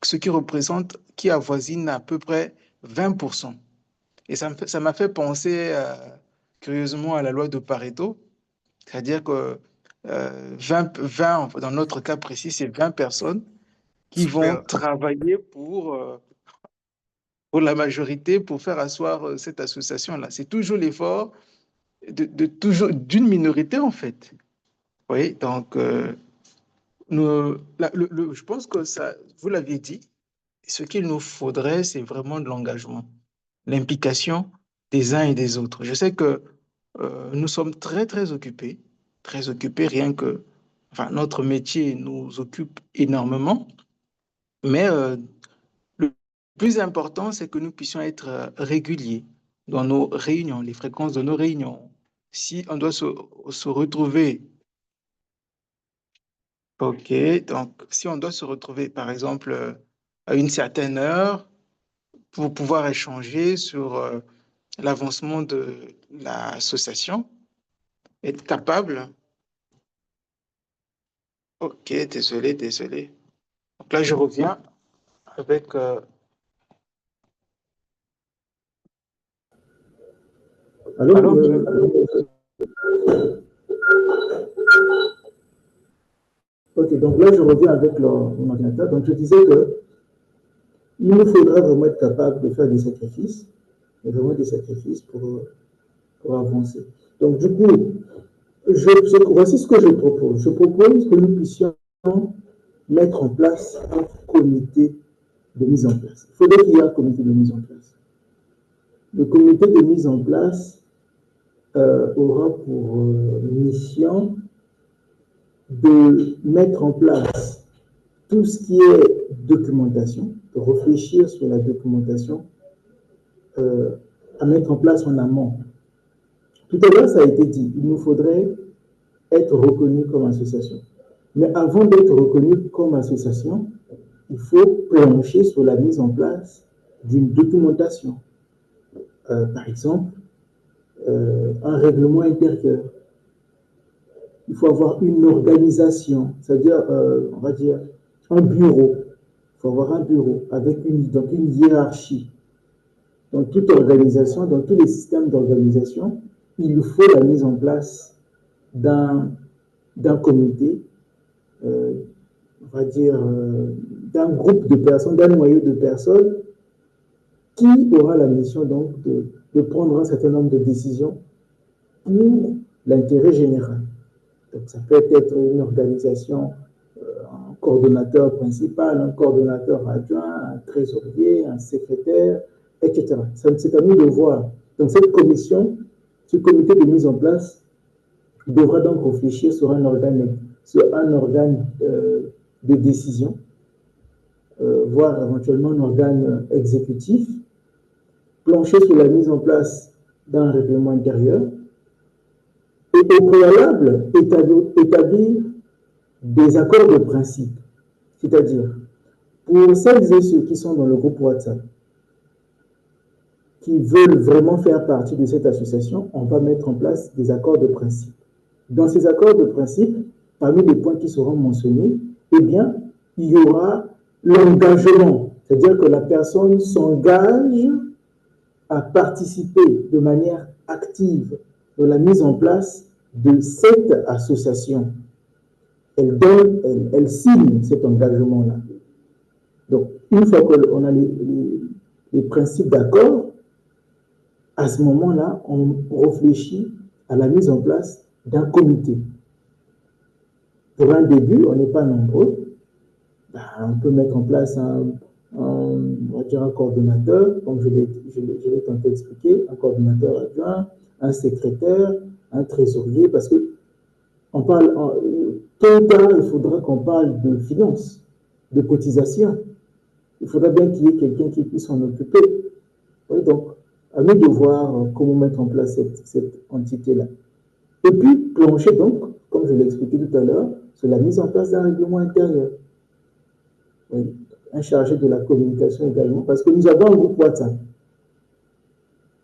ce qui avoisine à peu près 20%. Et ça m'a fait penser curieusement à la loi de Pareto, c'est-à-dire que 20, dans notre cas précis, c'est 20 personnes qui vont Super. travailler pour la majorité, pour faire asseoir cette association-là. C'est toujours l'effort d'une minorité, en fait. Oui, donc, je pense que ça, vous l'aviez dit, ce qu'il nous faudrait, c'est vraiment de l'engagement, l'implication des uns et des autres. Je sais que nous sommes très occupés, rien que, enfin, notre métier nous occupe énormément, mais le plus important, c'est que nous puissions être réguliers dans nos réunions, les fréquences de nos réunions. Si on doit se retrouver, ok, donc si on doit se retrouver, par exemple, à une certaine heure pour pouvoir échanger sur l'avancement de l'association, être capable. Ok, désolé. Donc là, je reviens avec... Alors, Alors, ok, donc là, je reviens avec mon ordinateur. Donc, je disais que il nous faudra vraiment être capable de faire des sacrifices, vraiment des sacrifices pour avancer. Donc, du coup, voici ce que je propose. Je propose que nous puissions mettre en place un comité de mise en place. Il faudrait qu'il y ait un comité de mise en place. Le comité de mise en place aura pour mission de mettre en place tout ce qui est documentation, de réfléchir sur la documentation à mettre en place en amont. Tout à l'heure, ça a été dit, il nous faudrait être reconnu comme association. Mais avant d'être reconnu comme association, il faut plancher sur la mise en place d'une documentation. Par exemple, un règlement intérieur. Il faut avoir une organisation, c'est-à-dire, on va dire, un bureau. Il faut avoir un bureau avec une hiérarchie. Dans toute organisation, dans tous les systèmes d'organisation, il faut la mise en place d'un comité, on va dire, d'un groupe de personnes, d'un noyau de personnes qui aura la mission donc de prendre un certain nombre de décisions pour l'intérêt général. Donc ça peut être une organisation, un coordonnateur principal, un coordonnateur adjoint, un trésorier, un secrétaire, etc. C'est à nous de voir. Donc cette commission, ce comité de mise en place devra donc réfléchir sur un organe de décision, voire éventuellement un organe exécutif, plancher sur la mise en place d'un règlement intérieur et au préalable établir des accords de principe. C'est-à-dire, pour celles et ceux qui sont dans le groupe WhatsApp, qui veulent vraiment faire partie de cette association, on va mettre en place des accords de principe. Dans ces accords de principe, parmi les points qui seront mentionnés, eh bien, il y aura l'engagement, c'est-à-dire que la personne s'engage à participer de manière active de la mise en place de cette association. Elle signe cet engagement-là. Donc, une fois qu'on a les principes d'accord, à ce moment-là, on réfléchit à la mise en place d'un comité. Pour un début, on n'est pas nombreux. On peut mettre en place on va dire un coordonnateur, comme je l'ai tenté d'expliquer, un coordonnateur adjoint, un secrétaire, un trésorier, parce que on parle, tôt ou tard, il faudra qu'on parle de finances, de cotisation. Il faudra bien qu'il y ait quelqu'un qui puisse s'en occuper. Oui, donc, à nous de voir comment mettre en place cette entité-là. Et puis, plancher, donc, comme je l'ai expliqué tout à l'heure, sur la mise en place d'un règlement intérieur. Oui, un chargé de la communication également, parce que nous avons un groupe WhatsApp.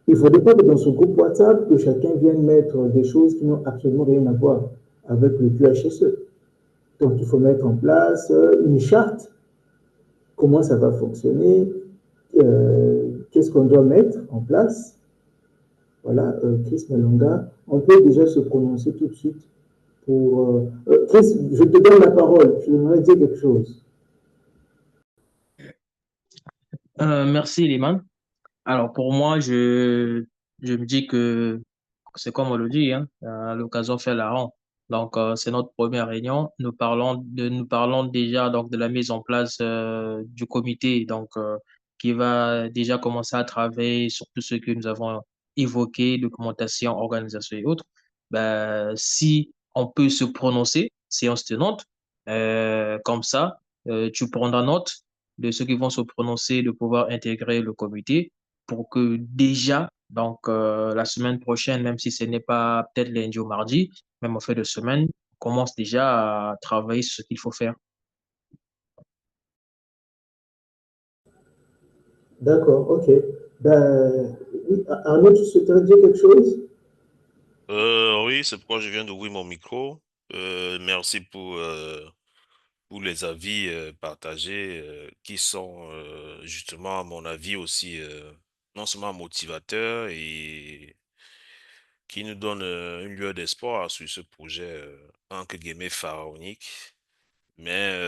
Il ne faudrait pas que dans ce groupe WhatsApp, que chacun vienne mettre des choses qui n'ont absolument rien à voir avec le QHSE. Donc, il faut mettre en place une charte. Comment ça va fonctionner? Qu'est-ce qu'on doit mettre en place? Voilà, Chris Malonga, on peut déjà se prononcer tout de suite pour... Chris, je te donne la parole. Je voudrais dire quelque chose. Merci, Liman. Alors, pour moi, je me dis que c'est comme on le dit, hein, l'occasion fait la ronde. Donc, c'est notre première réunion. Nous parlons déjà donc de la mise en place du comité, donc qui va déjà commencer à travailler sur tout ce que nous avons évoqué, documentation, organisation et autres. Ben, si on peut se prononcer, séance tenante, comme ça, tu prendras note de ceux qui vont se prononcer, de pouvoir intégrer le comité pour que déjà, donc la semaine prochaine, même si ce n'est pas peut-être lundi ou mardi, même en fin de semaine, on commence déjà à travailler sur ce qu'il faut faire. D'accord, ok. Ben, oui, Arnaud, tu souhaiterais dire quelque chose? Oui, c'est pourquoi je viens d'ouvrir mon micro. Merci pour les avis partagés qui sont justement, à mon avis, aussi non seulement motivateurs et qui nous donnent une lueur d'espoir sur ce projet entre guillemets pharaonique. Mais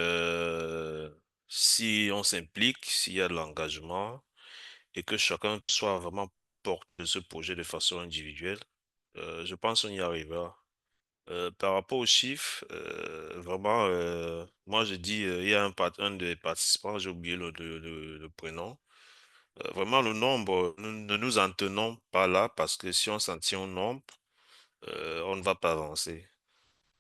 si on s'implique, s'il y a de l'engagement et que chacun soit vraiment porte de ce projet de façon individuelle, je pense qu'on y arrivera. Par rapport aux chiffres, vraiment, moi je dis, il y a un des participants, j'ai oublié le prénom. Vraiment, le nombre, nous ne nous en tenons pas là parce que si on s'en tient au nombre, on ne va pas avancer.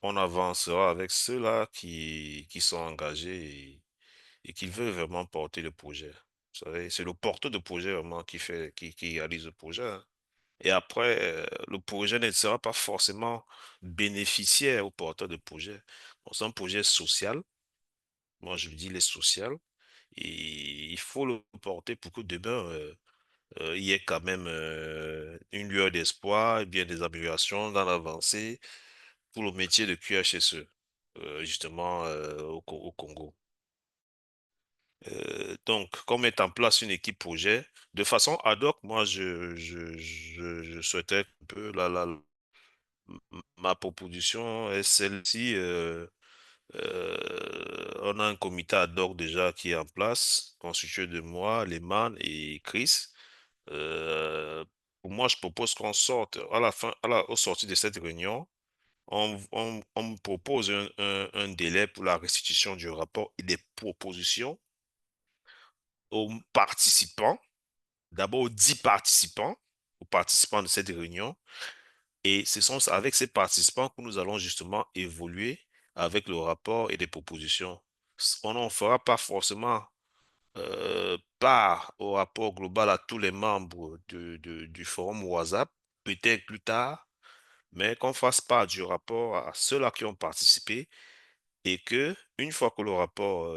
On avancera avec ceux-là qui sont engagés et qui veulent vraiment porter le projet. Vous savez, c'est le porteur de projet vraiment qui réalise le projet, hein. Et après, le projet ne sera pas forcément bénéficiaire au porteur de projet. Bon, c'est un projet social. Moi, je le dis, il est social. Et il faut le porter pour que demain, il y ait quand même une lueur d'espoir, et bien des améliorations dans l'avancée pour le métier de QHSE, justement au Congo. Donc, comme mettre en place une équipe projet, de façon ad hoc, moi, je souhaitais un peu ma proposition est celle-ci. On a un comité ad hoc déjà qui est en place, constitué de moi, Lehman et Chris. Euh, pour moi, je propose qu'on sorte à la fin, au sortie de cette réunion, on me propose un délai pour la restitution du rapport et des propositions aux participants, d'abord aux 10 participants, aux participants de cette réunion. Et ce sont avec ces participants que nous allons justement évoluer avec le rapport et des propositions. On n'en fera pas forcément part au rapport global à tous les membres du forum WhatsApp, peut-être plus tard, mais qu'on fasse part du rapport à ceux-là qui ont participé et que, une fois que le rapport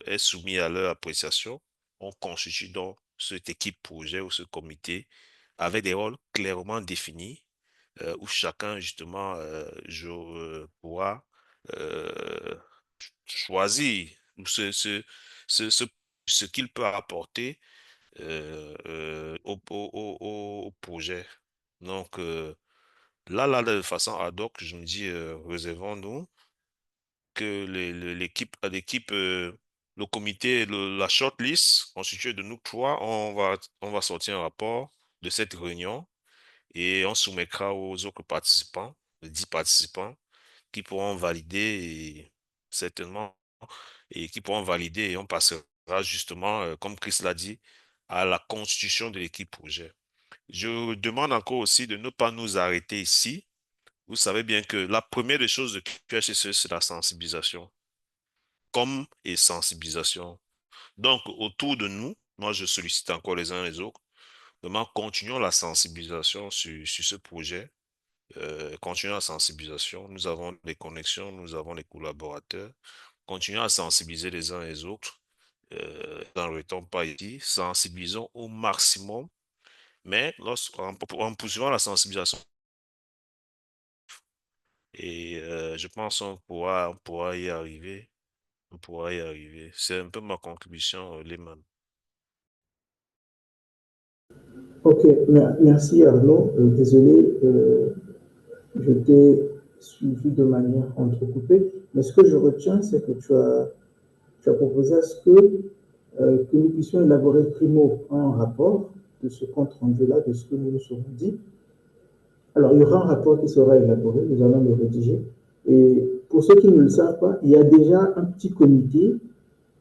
est soumis à leur appréciation, on constitue donc cette équipe projet ou ce comité avec des rôles clairement définis où chacun justement pourra choisir ce qu'il peut apporter au projet. Donc là, de façon ad hoc, je me dis, réservons-nous que l'équipe, le comité, la shortlist constituée de nous trois, on va sortir un rapport de cette réunion et on soumettra aux autres participants, les 10 participants, qui pourront valider certainement et qui pourront valider et on passera justement, comme Chris l'a dit, à la constitution de l'équipe projet. Je demande encore aussi de ne pas nous arrêter ici, vous savez bien que la première des choses de QHSE, c'est la sensibilisation. Et sensibilisation. Donc, autour de nous, moi, je sollicite encore les uns les autres. Vraiment, continuons la sensibilisation sur ce projet. Continuons la sensibilisation. Nous avons des connexions, nous avons des collaborateurs. Continuons à sensibiliser les uns les autres. N'arrêtons pas ici. Sensibilisons au maximum. Mais en poursuivant la sensibilisation, et je pense qu'on pourra y arriver. On pourra y arriver. C'est un peu ma contribution, Lehman. Ok, merci Arnaud. Désolé, je t'ai suivi de manière entrecoupée, mais ce que je retiens, c'est que tu as proposé à ce que nous puissions élaborer primo un rapport de ce compte rendu-là, de ce que nous nous sommes dit. Alors, il y aura un rapport qui sera élaboré, nous allons le rédiger. Et pour ceux qui ne le savent pas, il y a déjà un petit comité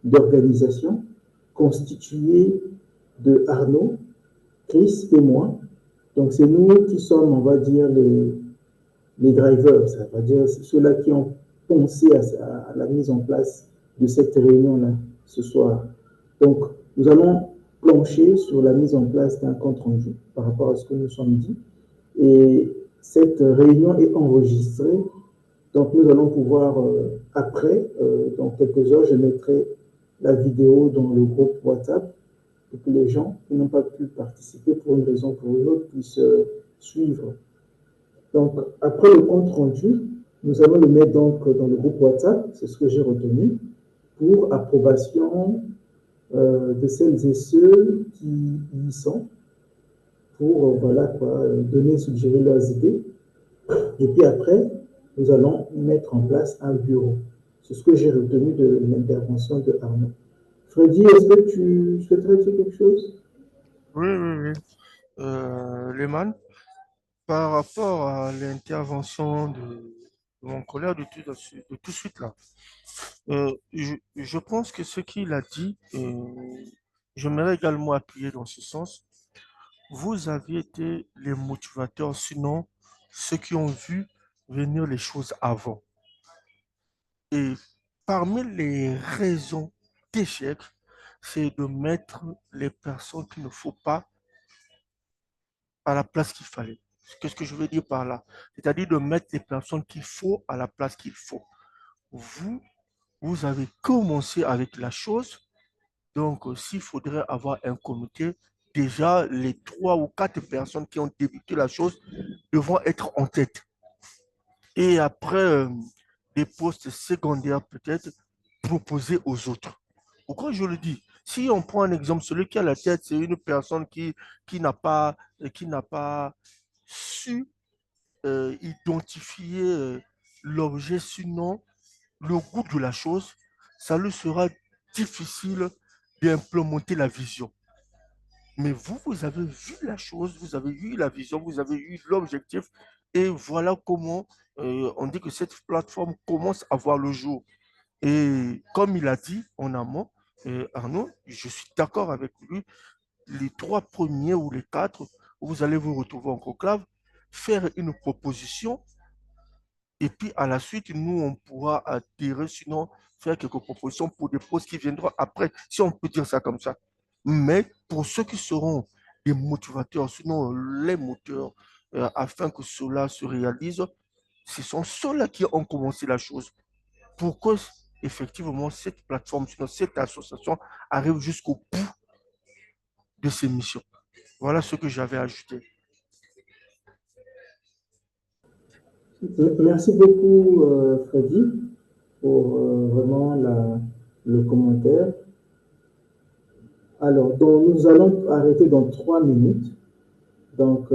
d'organisation constitué de Arnaud, Chris et moi. Donc, c'est nous qui sommes, on va dire, les drivers, ça veut dire ceux-là qui ont pensé à la mise en place de cette réunion-là ce soir. Donc, nous allons plancher sur la mise en place d'un compte rendu par rapport à ce que nous sommes dit. Et cette réunion est enregistrée. Donc, nous allons pouvoir, après, dans quelques heures, je mettrai la vidéo dans le groupe WhatsApp pour que les gens qui n'ont pas pu participer pour une raison ou pour une autre puissent suivre. Donc, après le compte rendu, nous allons le mettre donc dans le groupe WhatsApp, c'est ce que j'ai retenu, pour approbation de celles et ceux qui y sont, pour voilà quoi, donner, suggérer leurs idées. Et puis après, nous allons mettre en place un bureau. C'est ce que j'ai retenu de l'intervention de Arnaud. Freddy, est-ce que tu souhaiterais dire quelque chose? Oui. Lehman, par rapport à l'intervention de mon collègue de tout de suite là, je pense que ce qu'il a dit, j'aimerais également appuyer dans ce sens. Vous avez été les motivateurs, sinon ceux qui ont vu venir les choses avant. Et parmi les raisons d'échec, c'est de mettre les personnes qu'il ne faut pas à la place qu'il fallait. Qu'est-ce que je veux dire par là? C'est-à-dire de mettre les personnes qu'il faut à la place qu'il faut. Vous avez commencé avec la chose, donc s'il faudrait avoir un comité, déjà les 3 ou 4 personnes qui ont débuté la chose devront être en tête. Et après, des postes secondaires peut-être proposés aux autres. Pourquoi je le dis? Si on prend un exemple, celui qui a la tête, c'est une personne qui n'a pas su identifier l'objet, sinon le goût de la chose, ça lui sera difficile d'implémenter la vision. Mais vous avez vu la chose, vous avez vu la vision, vous avez eu l'objectif, et voilà comment on dit que cette plateforme commence à voir le jour. Et comme il a dit en amont, Arnaud, je suis d'accord avec lui, les 3 premiers ou les 4, vous allez vous retrouver en conclave, faire une proposition, et puis à la suite, nous, on pourra attirer, sinon faire quelques propositions pour des postes qui viendront après, si on peut dire ça comme ça. Mais pour ceux qui seront des motivateurs, sinon les moteurs, afin que cela se réalise, ce sont ceux-là qui ont commencé la chose. Pour que, effectivement, cette plateforme, sinon cette association arrive jusqu'au bout de ses missions. Voilà ce que j'avais ajouté. Merci beaucoup, Freddy, pour vraiment le commentaire. Alors, donc, nous allons arrêter dans 3 minutes. Donc,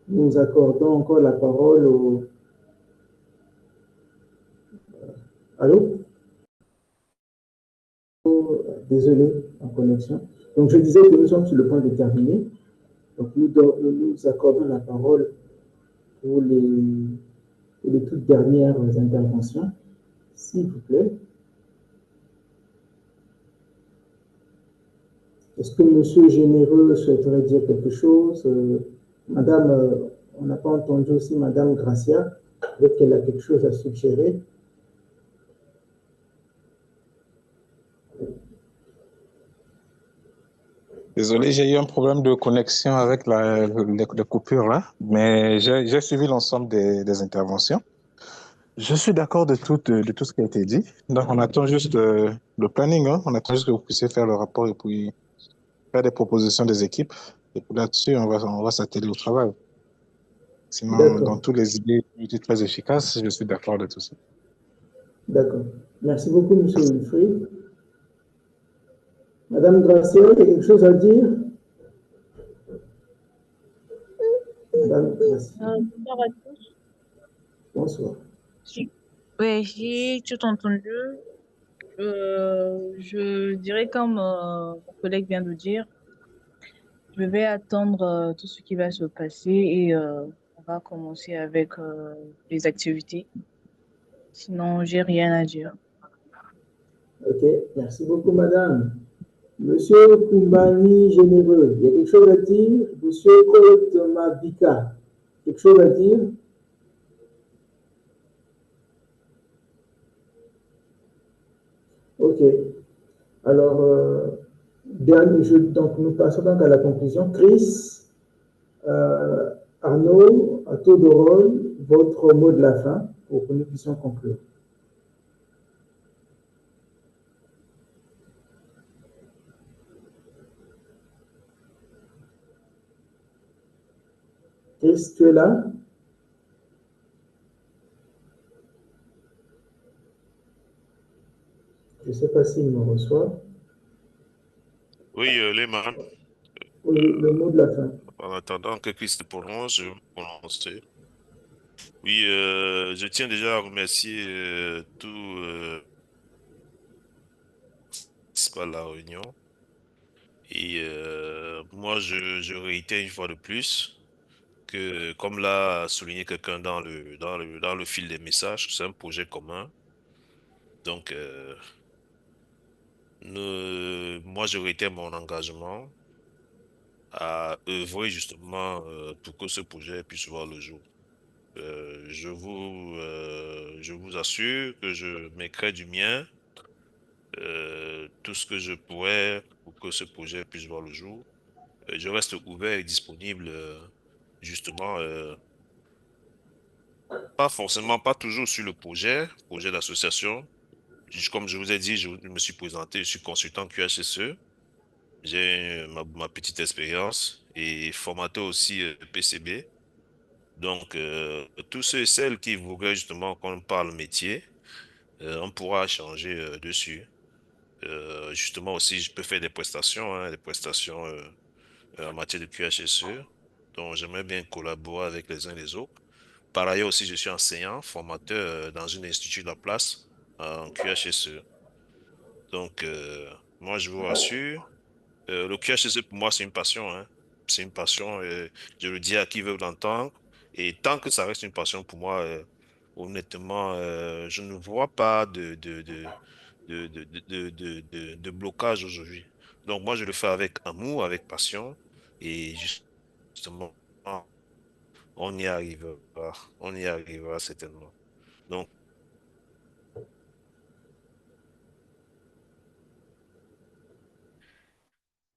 nous accordons encore la parole au... Allô? Désolé, en connexion. Donc, je disais que nous sommes sur le point de terminer. Donc, nous accordons la parole pour les toutes dernières interventions, s'il vous plaît. Est-ce que Monsieur Généreux souhaiterait dire quelque chose? Madame On n'a pas entendu aussi Madame Gracia, peut-être qu'elle a quelque chose à suggérer. Désolé, j'ai eu un problème de connexion avec les coupures là, mais j'ai suivi l'ensemble des interventions. Je suis d'accord de tout ce qui a été dit. Donc, on attend juste le planning, hein. On attend juste que vous puissiez faire le rapport et puis faire des propositions des équipes. Et puis là-dessus, on va s'atteler au travail. Sinon, dans toutes les idées très efficaces, je suis d'accord de tout ça. D'accord. Merci beaucoup, M. Wilfried. Madame Gracia, il y a quelque chose à dire? Madame Gracia. Bonsoir à tous. Bonsoir. Oui, j'ai tout entendu. Je dirais comme mon collègue vient de dire, je vais attendre tout ce qui va se passer et on va commencer avec les activités. Sinon, j'ai rien à dire. Ok, merci beaucoup, madame. Monsieur Kumbani Généreux, il y a quelque chose à dire? Monsieur Kolet Mabika, quelque chose à dire? Ok. Alors, donc nous passons donc à la conclusion. Chris, Arnaud, à tour de rôle, votre mot de la fin pour que nous puissions conclure. Chris, tu es là? Je ne sais pas s'il me reçoit. Oui, Lehman. Oui, le mot de la fin. En attendant que Chris se prononce, je vais me prononcer. Oui, je tiens déjà à remercier tout pas la réunion. Et moi, je réitère une fois de plus que, comme l'a souligné quelqu'un dans le fil des messages, c'est un projet commun. Donc, moi, je réitère mon engagement à œuvrer justement pour que ce projet puisse voir le jour. Je vous assure que je mettrai du mien, tout ce que je pourrais pour que ce projet puisse voir le jour. Je reste ouvert et disponible, justement, pas forcément, pas toujours sur le projet d'association. Comme je vous ai dit, je me suis présenté, je suis consultant QHSE. J'ai ma petite expérience et formateur aussi PCB. Donc, tous ceux et celles qui voudraient justement qu'on parle métier, on pourra changer dessus. Justement aussi, je peux faire des prestations, hein, des prestations en matière de QHSE. Donc, j'aimerais bien collaborer avec les uns et les autres. Par ailleurs aussi, je suis enseignant, formateur dans une institut de la place en QHSE. Donc, moi, je vous rassure, le QHSE, pour moi, c'est une passion, hein. C'est une passion, je le dis à qui veut l'entendre. Et tant que ça reste une passion pour moi, honnêtement, je ne vois pas de blocage aujourd'hui. Donc, moi, je le fais avec amour, avec passion. Et justement, on y arrivera. On y arrivera certainement. Donc,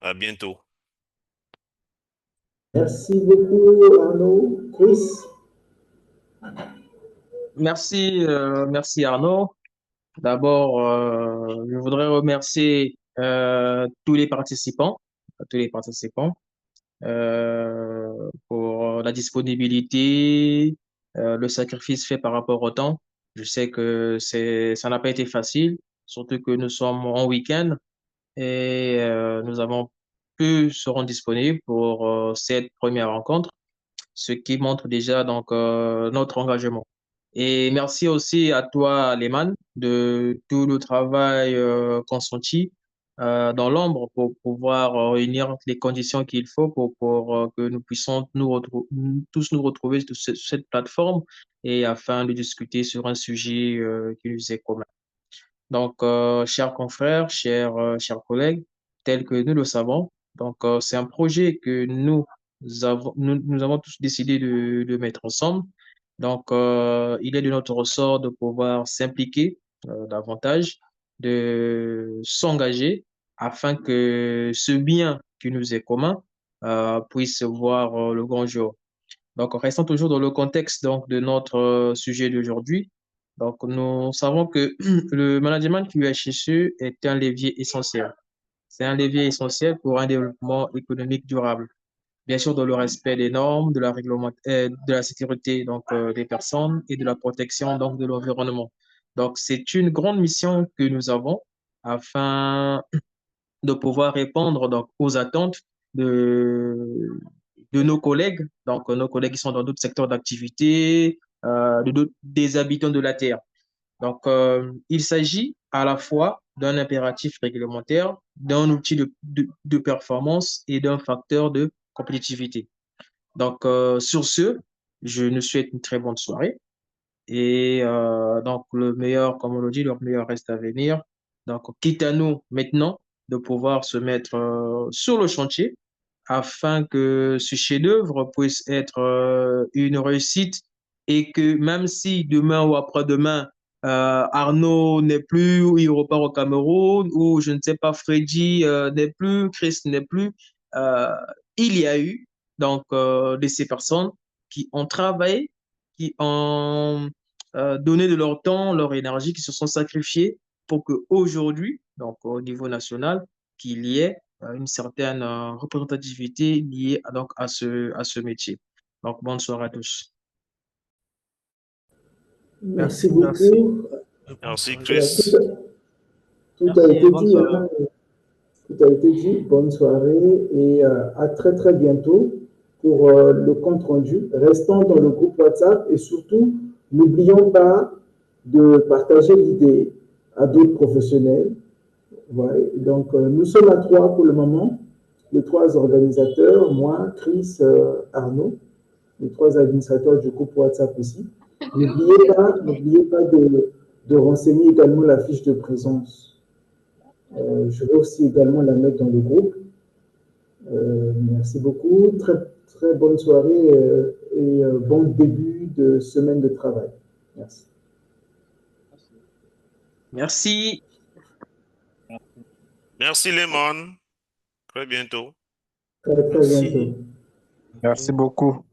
à bientôt. Merci beaucoup, Arnaud. Chris? Merci Arnaud. D'abord, je voudrais remercier tous les participants pour la disponibilité, le sacrifice fait par rapport au temps. Je sais que ça n'a pas été facile, surtout que nous sommes en week-end et nous avons pu se rendre disponibles pour cette première rencontre, ce qui montre déjà donc notre engagement. Et merci aussi à toi, Lehman, de tout le travail consenti dans l'ombre pour pouvoir réunir les conditions qu'il faut pour que nous puissions tous nous retrouver sur cette plateforme et afin de discuter sur un sujet qui nous est commun. Donc, chers confrères, chers collègues, tel que nous le savons, donc c'est un projet que nous nous avons tous décidé de mettre ensemble. Donc, il est de notre ressort de pouvoir s'impliquer davantage, de s'engager afin que ce bien qui nous est commun puisse voir le grand jour. Donc, restons toujours dans le contexte donc, de notre sujet d'aujourd'hui. Donc, nous savons que le management QHSE est un levier essentiel. C'est un levier essentiel pour un développement économique durable. Bien sûr, dans le respect des normes, de la sécurité donc, des personnes et de la protection donc, de l'environnement. Donc, c'est une grande mission que nous avons afin de pouvoir répondre donc, aux attentes de nos collègues, donc nos collègues qui sont dans d'autres secteurs d'activité, des habitants de la Terre. Donc, il s'agit à la fois d'un impératif réglementaire, d'un outil de performance et d'un facteur de compétitivité. Donc, sur ce, je nous souhaite une très bonne soirée. Et donc, le meilleur, comme on le dit, le meilleur reste à venir. Donc, quitte à nous maintenant de pouvoir se mettre sur le chantier afin que ce chef-d'œuvre puisse être une réussite et que même si demain ou après-demain, Arnaud n'est plus, ou il repart au Cameroun, ou je ne sais pas, Freddy n'est plus, Chris n'est plus, euh, il y a eu donc de ces personnes qui ont travaillé, qui ont donné de leur temps, leur énergie, qui se sont sacrifiés pour qu'aujourd'hui, donc au niveau national, qu'il y ait une certaine représentativité liée donc, à ce métier. Donc, bonne soirée à tous. Merci Merci. beaucoup. Merci, Alors, Chris. tout a Merci, été bonne dit, soirée. hein. Tout a été dit. Bonne soirée et à très très bientôt pour le compte rendu. Restons dans le groupe WhatsApp et surtout, n'oublions pas de partager l'idée à d'autres professionnels. Ouais. Donc, nous sommes à 3 pour le moment, les 3 organisateurs, moi, Chris, Arnaud, les 3 administrateurs du groupe WhatsApp aussi. N'oubliez pas de renseigner également la fiche de présence. Je vais aussi également la mettre dans le groupe. Merci beaucoup. Très, très bonne soirée et bon début de semaine de travail. Merci. Merci. Merci, Lemon. Très bientôt. Très, très bientôt. Merci beaucoup.